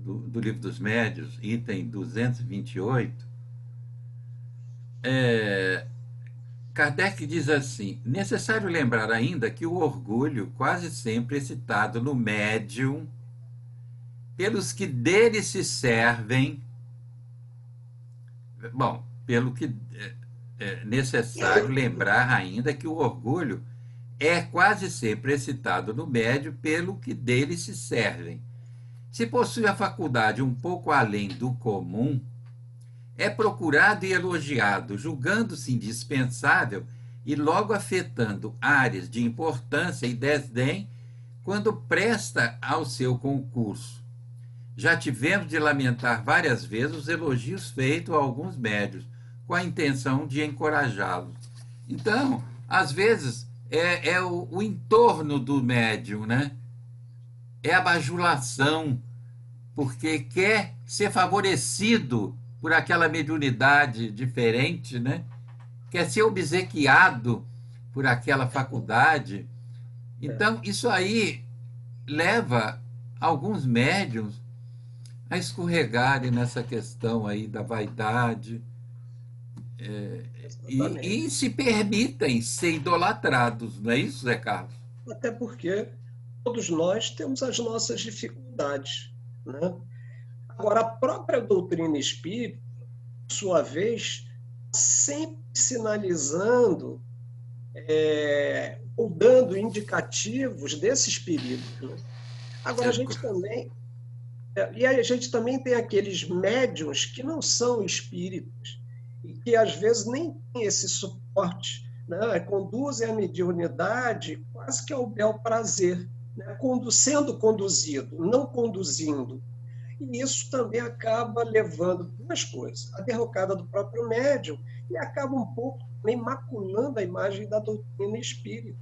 Speaker 1: do Livro dos Médiuns, item 228, Kardec diz assim: necessário lembrar ainda que o orgulho quase sempre é citado no médium pelos que dele se servem. Bom, pelo que é necessário lembrar ainda que o orgulho é quase sempre excitado no médium pelo que dele se servem. Se possui a faculdade um pouco além do comum, é procurado e elogiado, julgando-se indispensável e logo afetando áreas de importância e desdém quando presta ao seu concurso. Já tivemos de lamentar várias vezes os elogios feitos a alguns médiuns, com a intenção de encorajá-los. Então, às vezes, é o entorno do médium, né? É a bajulação, porque quer ser favorecido por aquela mediunidade diferente, né? Quer ser obsequiado por aquela faculdade. Então, isso aí leva alguns médiuns a escorregarem nessa questão aí da vaidade, e se permitem ser idolatrados, não é isso, Zé Carlos?
Speaker 3: Até porque todos nós temos as nossas dificuldades, né? Agora, a própria doutrina espírita, por sua vez, sempre sinalizando ou dando indicativos desses perigos, né? Agora, a gente também tem aqueles médiuns que não são espíritas e que, às vezes, nem têm esse suporte, né? Conduzem a mediunidade quase que ao bel prazer, né? Sendo conduzido, não conduzindo. E isso também acaba levando duas coisas: a derrocada do próprio médium e acaba um pouco também maculando a imagem da doutrina espírita,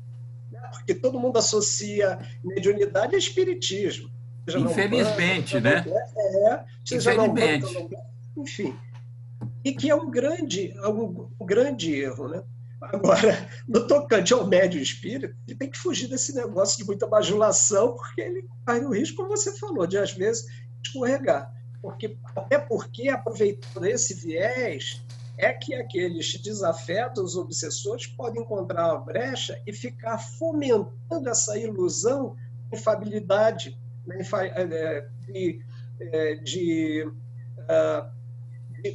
Speaker 3: né? Porque todo mundo associa mediunidade a espiritismo, seja na Umbanda,
Speaker 1: Infelizmente, né?
Speaker 3: seja na Umbanda,
Speaker 1: Infelizmente.
Speaker 3: Candomblé, enfim. E que é um grande erro, né? Agora, no tocante ao médium espírita, ele tem que fugir desse negócio de muita bajulação, porque ele corre o risco, como você falou, de às vezes escorregar. Até porque, aproveitando esse viés, é que aqueles desafetos, obsessores, podem encontrar a brecha e ficar fomentando essa ilusão de infabilidade, né? de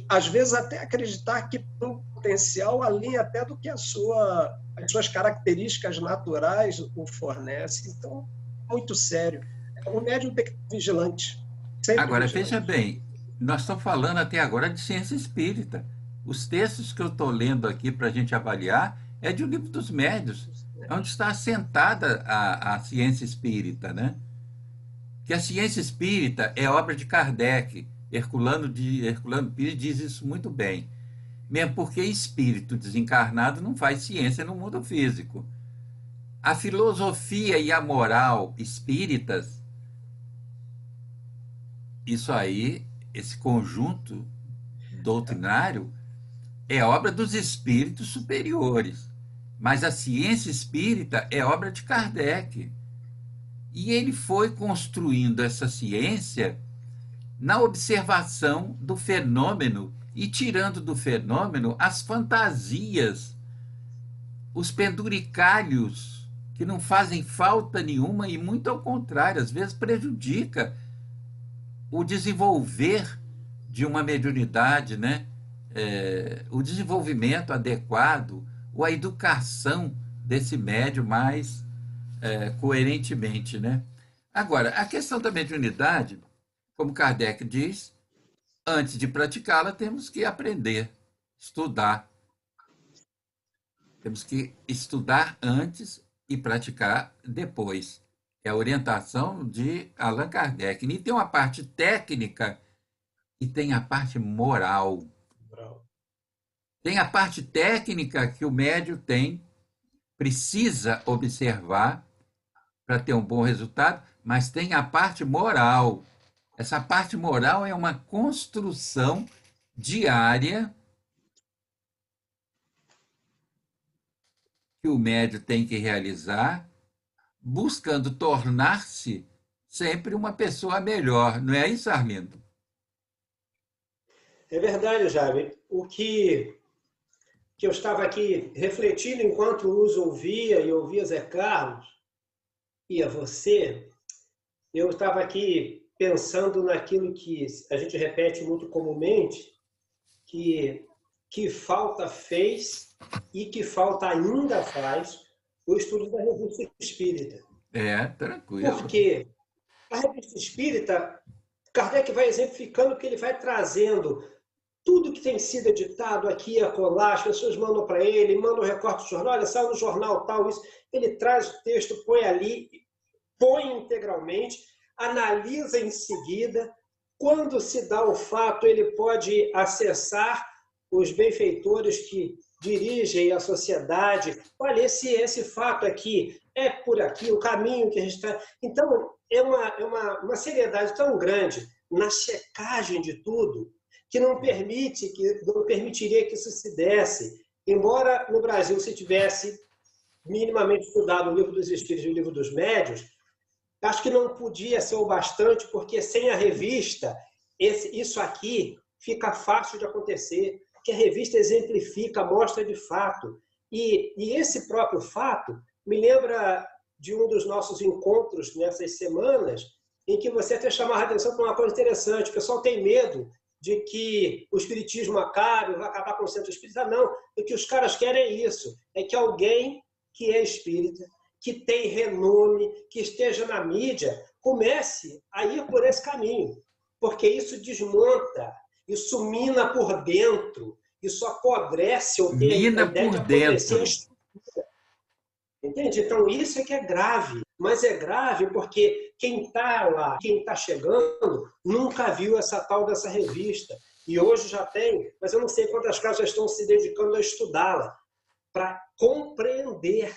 Speaker 3: às vezes até acreditar que tem um potencial além até do que as suas características naturais o fornecem. Então, muito sério. O médium tem que estar vigilante, sempre
Speaker 1: Agora, veja
Speaker 3: vigilante.
Speaker 1: bem, nós estamos falando até agora de ciência espírita. Os textos que eu estou lendo aqui para a gente avaliar é de O Livro dos Médiuns, onde está assentada a ciência espírita, né? Que a ciência espírita é obra de Kardec. Herculano Pires diz isso muito bem. Mesmo porque espírito desencarnado não faz ciência no mundo físico. A filosofia e a moral espíritas, isso aí, esse conjunto doutrinário, é obra dos espíritos superiores. Mas a ciência espírita é obra de Kardec. E ele foi construindo essa ciência na observação do fenômeno e tirando do fenômeno as fantasias, os penduricalhos, que não fazem falta nenhuma e, muito ao contrário, às vezes prejudica o desenvolver de uma mediunidade, né? O desenvolvimento adequado, ou a educação desse médium mais coerentemente, né? Agora, a questão da mediunidade, como Kardec diz, antes de praticá-la, temos que aprender, estudar. Temos que estudar antes e praticar depois. É a orientação de Allan Kardec. E tem uma parte técnica e tem a parte moral. Tem a parte técnica que o médium precisa observar para ter um bom resultado, mas tem a parte moral. Essa parte moral é uma construção diária que o médium tem que realizar, buscando tornar-se sempre uma pessoa melhor. Não é isso, Arlindo?
Speaker 2: É verdade, Jaime. Que eu estava aqui refletindo enquanto os ouvia e ouvia Zé Carlos e a você, eu estava aqui pensando naquilo que a gente repete muito comumente, que falta fez e que falta ainda faz o estudo da Revista Espírita.
Speaker 1: Tranquilo.
Speaker 2: Porque a Revista Espírita, Kardec vai exemplificando que ele vai trazendo tudo que tem sido editado aqui e acolá, as pessoas mandam para ele, mandam recorte do jornal, olha, saiu no jornal tal, isso. Ele traz o texto, põe ali, põe integralmente, analisa em seguida. Quando se dá o fato, ele pode acessar os benfeitores que dirigem a sociedade. Olha, esse fato aqui é por aqui, o caminho que a gente está... Então, é uma seriedade tão grande na checagem de tudo, que não permitiria que isso se desse. Embora no Brasil se tivesse minimamente estudado o Livro dos Espíritos e o Livro dos Médiuns, acho que não podia ser o bastante, porque sem a revista, isso aqui fica fácil de acontecer, que a revista exemplifica, mostra de fato. E esse próprio fato me lembra de um dos nossos encontros nessas semanas, em que você até chamava a atenção para uma coisa interessante. O pessoal tem medo de que o espiritismo acabe, vai acabar com o centro espírita. Não, o que os caras querem é isso, é que alguém que é espírita, que tem renome, que esteja na mídia, comece a ir por esse caminho, porque isso desmonta, isso mina por dentro, isso apodrece ou tem
Speaker 1: Mina
Speaker 2: a ideia
Speaker 1: por
Speaker 2: de apodrecer a
Speaker 1: dentro.
Speaker 2: estrutura. Entende? Então, isso é que é grave. mas é grave porque quem está lá, quem está chegando, nunca viu essa tal dessa revista. E hoje já tem, mas eu não sei quantas casas estão se dedicando a estudá-la, para compreender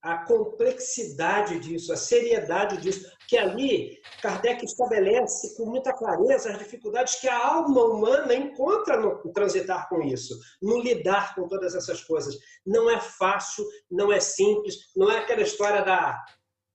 Speaker 2: a complexidade disso, a seriedade disso, que ali Kardec estabelece com muita clareza as dificuldades que a alma humana encontra no transitar com isso, no lidar com todas essas coisas. Não é fácil, não é simples, não é aquela história da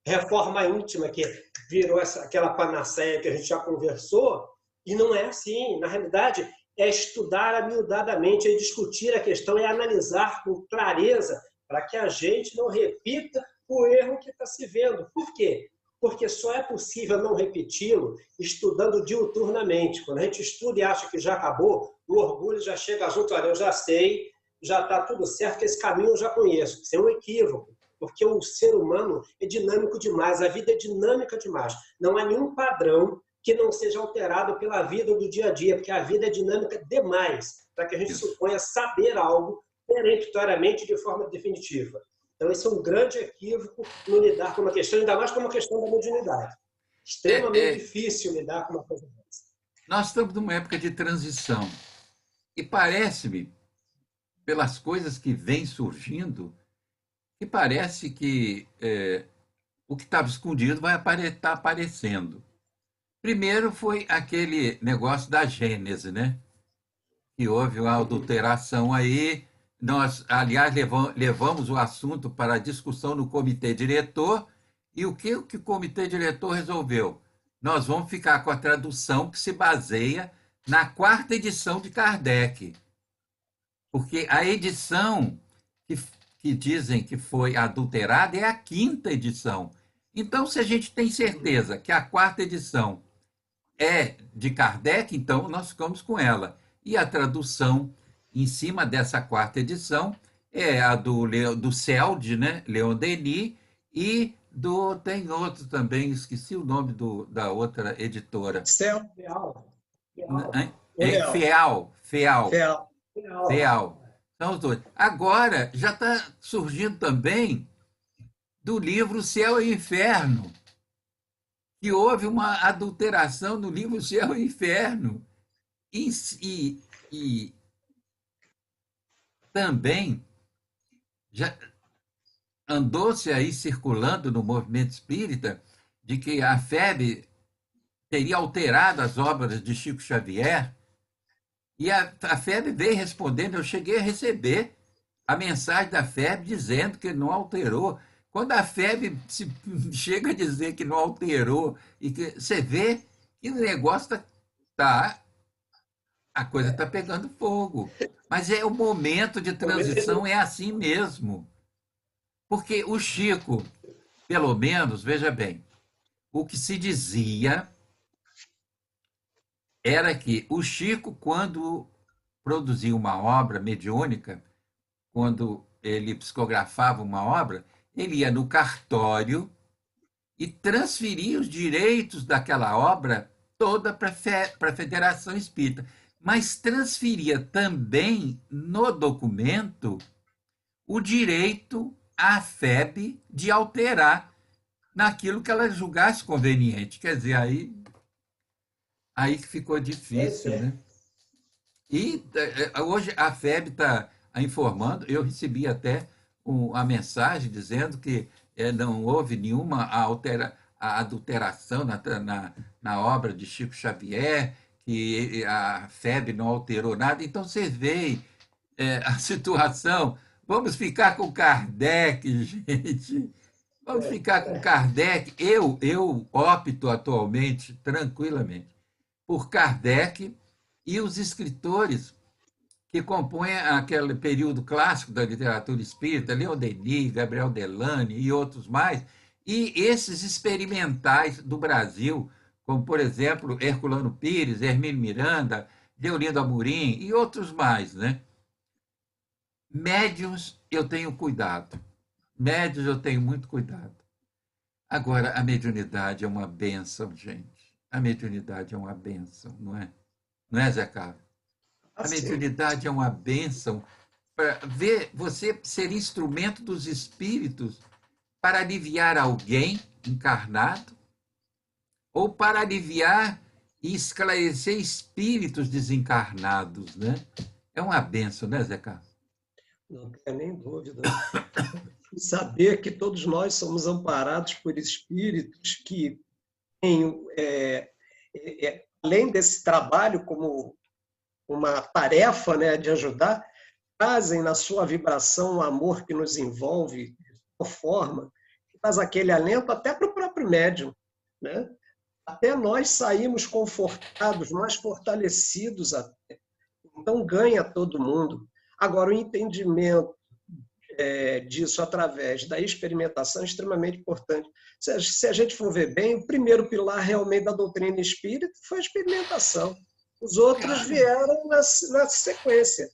Speaker 2: reforma íntima que virou aquela panaceia que a gente já conversou, e não é assim. Na realidade, é estudar amiudadamente, é discutir a questão, é analisar com clareza para que a gente não repita o erro que está se vendo. Por quê? Porque só é possível não repeti-lo estudando diuturnamente. Quando a gente estuda e acha que já acabou, o orgulho já chega junto, olha, eu já sei, já está tudo certo, que esse caminho eu já conheço. Isso é um equívoco, porque o ser humano é dinâmico demais, a vida é dinâmica demais. Não há nenhum padrão que não seja alterado pela vida do dia a dia, porque a vida é dinâmica demais para que a gente suponha saber algo peremptoriamente de forma definitiva. Então, esse é um grande equívoco no lidar com uma questão, ainda mais com uma questão da mediunidade. Extremamente difícil lidar com uma coisa dessa.
Speaker 1: Nós estamos numa época de transição. E parece-me, pelas coisas que vêm surgindo, que parece que o que estava escondido vai estar aparecendo. Primeiro foi aquele negócio da Gênese, né? Que houve uma adulteração aí. Nós, aliás, levamos o assunto para a discussão no comitê diretor, e o que o comitê diretor resolveu? Nós vamos ficar com a tradução que se baseia na 4ª edição de Kardec, porque a edição que dizem que foi adulterada é a 5ª edição. Então, se a gente tem certeza que a 4ª edição é de Kardec, então nós ficamos com ela. E a tradução em cima dessa 4ª edição é a do Celde, né? Leon Denis, e tem outro também, esqueci o nome da outra editora. Feal. São os dois. Agora, já está surgindo também do livro Céu e Inferno, que houve uma adulteração no livro Céu e Inferno. E também já andou-se aí circulando no movimento espírita de que a FEB teria alterado as obras de Chico Xavier, e a FEB veio respondendo. Eu cheguei a receber a mensagem da FEB dizendo que não alterou. Quando a FEB chega a dizer que não alterou, e que você vê que o negócio a coisa está pegando fogo. Mas é o momento de transição, é assim mesmo. Porque o Chico, pelo menos, veja bem, o que se dizia era que o Chico, quando produzia uma obra mediúnica, quando ele psicografava uma obra, ele ia no cartório e transferia os direitos daquela obra toda para a Federação Espírita, mas transferia também no documento o direito à FEB de alterar naquilo que ela julgasse conveniente. Quer dizer, aí que ficou difícil, né? E hoje a FEB está informando, eu recebi até a mensagem dizendo que não houve nenhuma adulteração na obra de Chico Xavier, que a FEB não alterou nada. Então, vocês veem a situação. Vamos ficar com Kardec, gente. Vamos ficar com Kardec. Eu opto atualmente, tranquilamente, por Kardec e os escritores que compõem aquele período clássico da literatura espírita, Leon Denis, Gabriel Delany e outros mais, e esses experimentais do Brasil, como, por exemplo, Herculano Pires, Hermínio Miranda, Deolindo Amorim e outros mais, né? Médiuns, eu tenho cuidado. Médiuns, eu tenho muito cuidado. Agora, a mediunidade é uma bênção, gente. A mediunidade é uma bênção, não é? Não é, Zé Carlos? A mediunidade é uma bênção para ver você ser instrumento dos espíritos para aliviar alguém encarnado, ou para aliviar e esclarecer espíritos desencarnados, né? É uma benção, né, Zé Carlos?
Speaker 3: Não tem nem dúvida. E saber que todos nós somos amparados por espíritos que têm, além desse trabalho como uma tarefa, né, de ajudar, trazem na sua vibração o amor que nos envolve de uma forma que faz aquele alento até para o próprio médium, né? Até nós saímos confortados, mais fortalecidos até. Então ganha todo mundo. Agora, o entendimento disso através da experimentação é extremamente importante. Se a gente for ver bem, o primeiro pilar realmente da doutrina espírita foi a experimentação. Os outros vieram na sequência.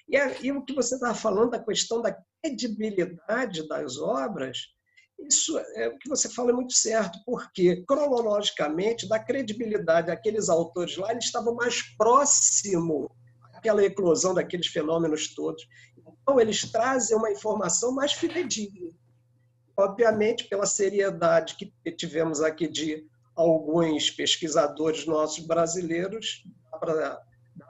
Speaker 3: E o que você estava falando da questão da credibilidade das obras, isso é o que você fala é muito certo, porque cronologicamente, da credibilidade daqueles autores lá, eles estavam mais próximo àquela eclosão daqueles fenômenos todos. Então, eles trazem uma informação mais fidedigna. Obviamente, pela seriedade que tivemos aqui de alguns pesquisadores nossos brasileiros, dá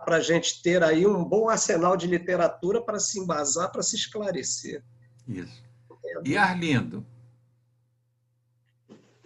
Speaker 3: para a gente ter aí um bom arsenal de literatura para se embasar, para se esclarecer.
Speaker 1: Isso. E Arlindo?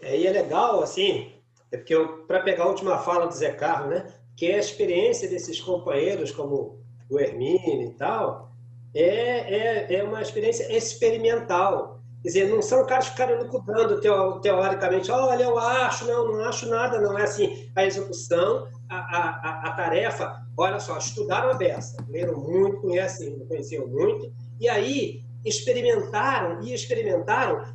Speaker 2: E é legal, assim, porque para pegar a última fala do Zé Carlos, né, que é a experiência desses companheiros, como o Hermínio e tal, é uma experiência experimental. Quer dizer, não são caras que ficaram lucudando teoricamente, olha, eu acho, não acho nada, não é assim. A execução, a tarefa, olha só, estudaram a beça, leram muito, conheciam muito, e aí experimentaram,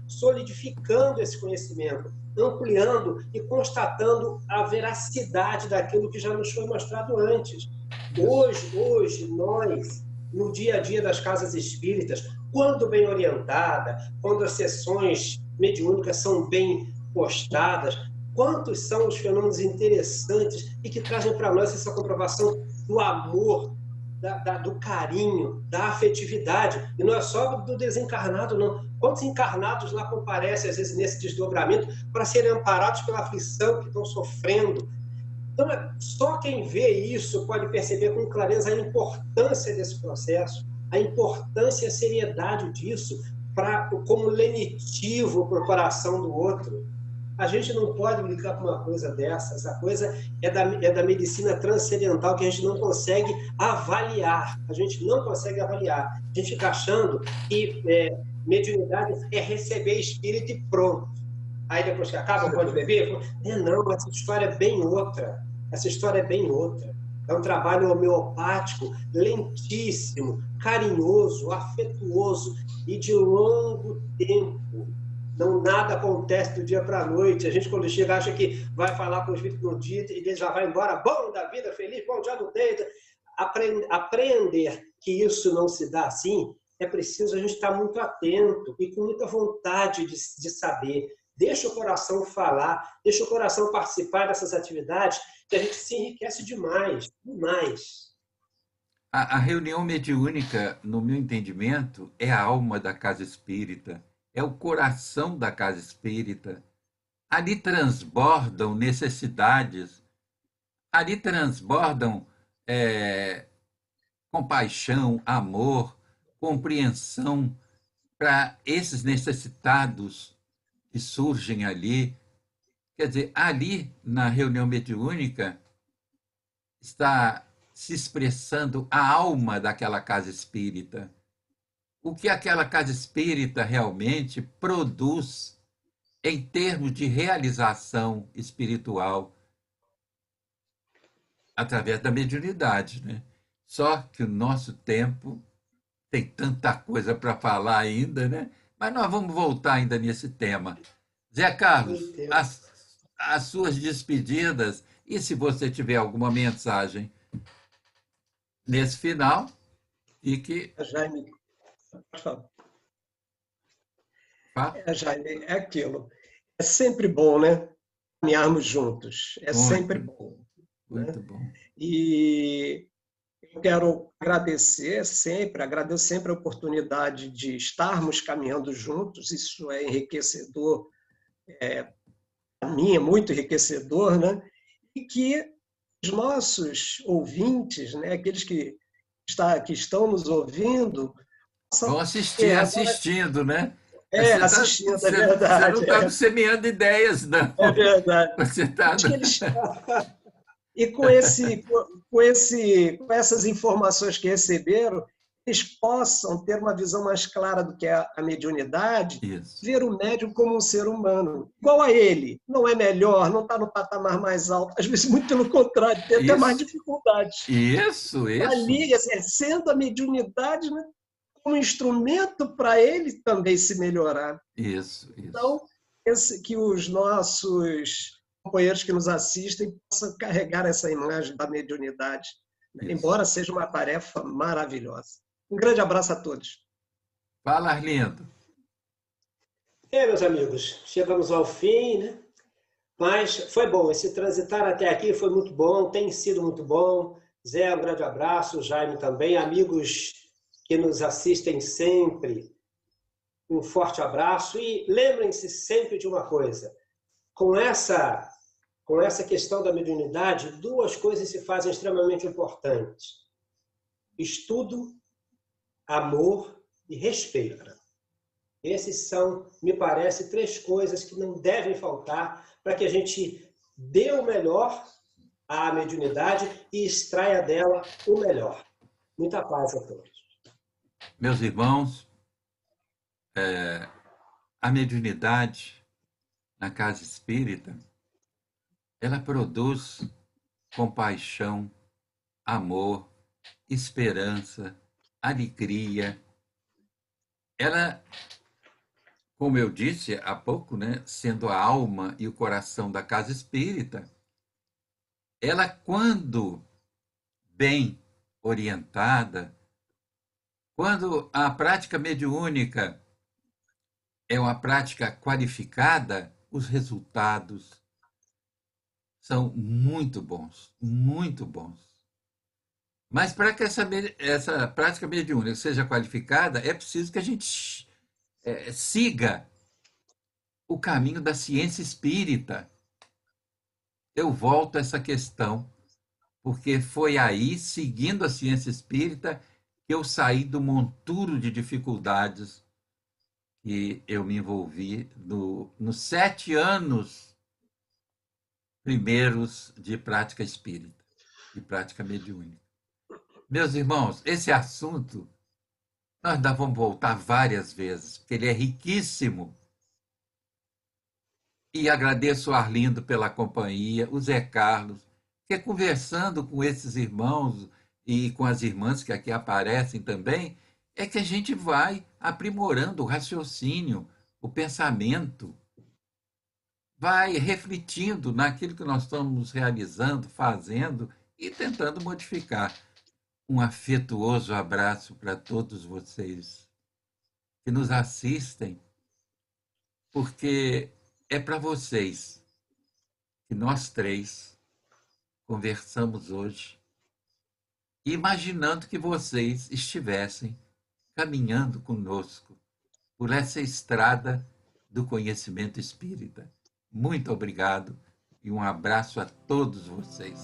Speaker 2: solidificando esse conhecimento, ampliando e constatando a veracidade daquilo que já nos foi mostrado antes. Hoje nós, no dia a dia das casas espíritas, quando bem orientada, quando as sessões mediúnicas são bem postadas, quantos são os fenômenos interessantes e que trazem para nós essa comprovação do amor, do carinho, da afetividade. E não é só do desencarnado, não. Quantos encarnados lá comparecem, às vezes, nesse desdobramento, para serem amparados pela aflição que estão sofrendo? Então, só quem vê isso pode perceber com clareza a importância desse processo, a importância e a seriedade disso como lenitivo para o coração do outro. A gente não pode brincar com uma coisa dessa. Essa coisa é da medicina transcendental que a gente não consegue avaliar. A gente não consegue avaliar. A gente fica achando que mediunidade é receber espírito e pronto. Aí depois que acaba, pode beber? Não, essa história é bem outra. Essa história é bem outra. É um trabalho homeopático, lentíssimo, carinhoso, afetuoso e de longo tempo. Não, nada acontece do dia para a noite. A gente, quando chega, acha que vai falar com o espírito no dia e ele já vai embora, bom da vida, feliz, bom, já não deita. Aprender que isso não se dá assim, é preciso a gente estar muito atento e com muita vontade de saber. Deixa o coração falar, deixa o coração participar dessas atividades, que a gente se enriquece demais, demais.
Speaker 1: A reunião mediúnica, no meu entendimento, é a alma da casa espírita, é o coração da casa espírita. Ali transbordam necessidades, ali transbordam compaixão, amor, compreensão para esses necessitados que surgem ali. Quer dizer, ali na reunião mediúnica está se expressando a alma daquela casa espírita. O que aquela casa espírita realmente produz em termos de realização espiritual através da mediunidade, né? Só que o nosso tempo tem tanta coisa para falar ainda, né? Mas nós vamos voltar ainda nesse tema. Zé Carlos, as suas despedidas e se você tiver alguma mensagem nesse final, fique.
Speaker 3: Jaime, por favor. Jaime, é aquilo. É sempre bom, né? Caminharmos juntos. É sempre bom.
Speaker 1: Muito bom.
Speaker 3: E eu quero agradeço sempre a oportunidade de estarmos caminhando juntos. Isso é enriquecedor para mim é muito enriquecedor, né? E que os nossos ouvintes, né, aqueles que estão nos ouvindo,
Speaker 1: Vão
Speaker 3: possam
Speaker 1: assistir,
Speaker 3: agora
Speaker 1: assistindo, né? Você
Speaker 3: assistindo, é
Speaker 1: você não
Speaker 3: verdade,
Speaker 1: está semeando ideias, não.
Speaker 3: é verdade.
Speaker 1: Você está.
Speaker 3: Acho que eles e com essas informações que receberam, eles possam ter uma visão mais clara do que é a mediunidade,
Speaker 1: Isso,
Speaker 3: ver o médium como um ser humano, igual a ele. Não é melhor, não está no patamar mais alto, às vezes muito pelo contrário, tem até mais
Speaker 1: isso,
Speaker 3: dificuldades.
Speaker 1: isso.
Speaker 3: Ali, exercendo a mediunidade, né, como instrumento para ele também se melhorar.
Speaker 1: Isso.
Speaker 3: Então, que os nossos companheiros que nos assistem possam carregar essa imagem da mediunidade, né?
Speaker 1: Isso.
Speaker 3: Embora seja uma tarefa maravilhosa. Um grande abraço a todos.
Speaker 1: Fala, Arlindo.
Speaker 2: Meus amigos, chegamos ao fim, né? Mas foi bom, esse transitar até aqui foi muito bom, tem sido muito bom. Zé, um grande abraço, Jaime também, amigos que nos assistem sempre, um forte abraço e lembrem-se sempre de uma coisa, com essa questão da mediunidade, duas coisas se fazem extremamente importantes: estudo, amor e respeito. Esses são, me parece, três coisas que não devem faltar para que a gente dê o melhor à mediunidade e extraia dela o melhor. Muita paz a todos.
Speaker 1: Meus irmãos, a mediunidade na casa espírita, ela produz compaixão, amor, esperança, alegria. Ela, como eu disse há pouco, né, sendo a alma e o coração da casa espírita, ela, quando bem orientada, quando a prática mediúnica é uma prática qualificada, os resultados são muito bons, muito bons. Mas para que essa prática mediúnica seja qualificada, é preciso que a gente siga o caminho da ciência espírita. Eu volto a essa questão, porque foi aí, seguindo a ciência espírita, que eu saí do monturo de dificuldades que eu me envolvi nos 7 anos primeiros de prática espírita, de prática mediúnica. Meus irmãos, esse assunto nós ainda vamos voltar várias vezes, porque ele é riquíssimo. E agradeço o Arlindo pela companhia, o Zé Carlos, porque conversando com esses irmãos e com as irmãs que aqui aparecem também, é que a gente vai aprimorando o raciocínio, o pensamento, vai refletindo naquilo que nós estamos realizando, fazendo e tentando modificar. Um afetuoso abraço para todos vocês que nos assistem, porque é para vocês que nós três conversamos hoje, imaginando que vocês estivessem caminhando conosco por essa estrada do conhecimento espírita. Muito obrigado e um abraço a todos vocês.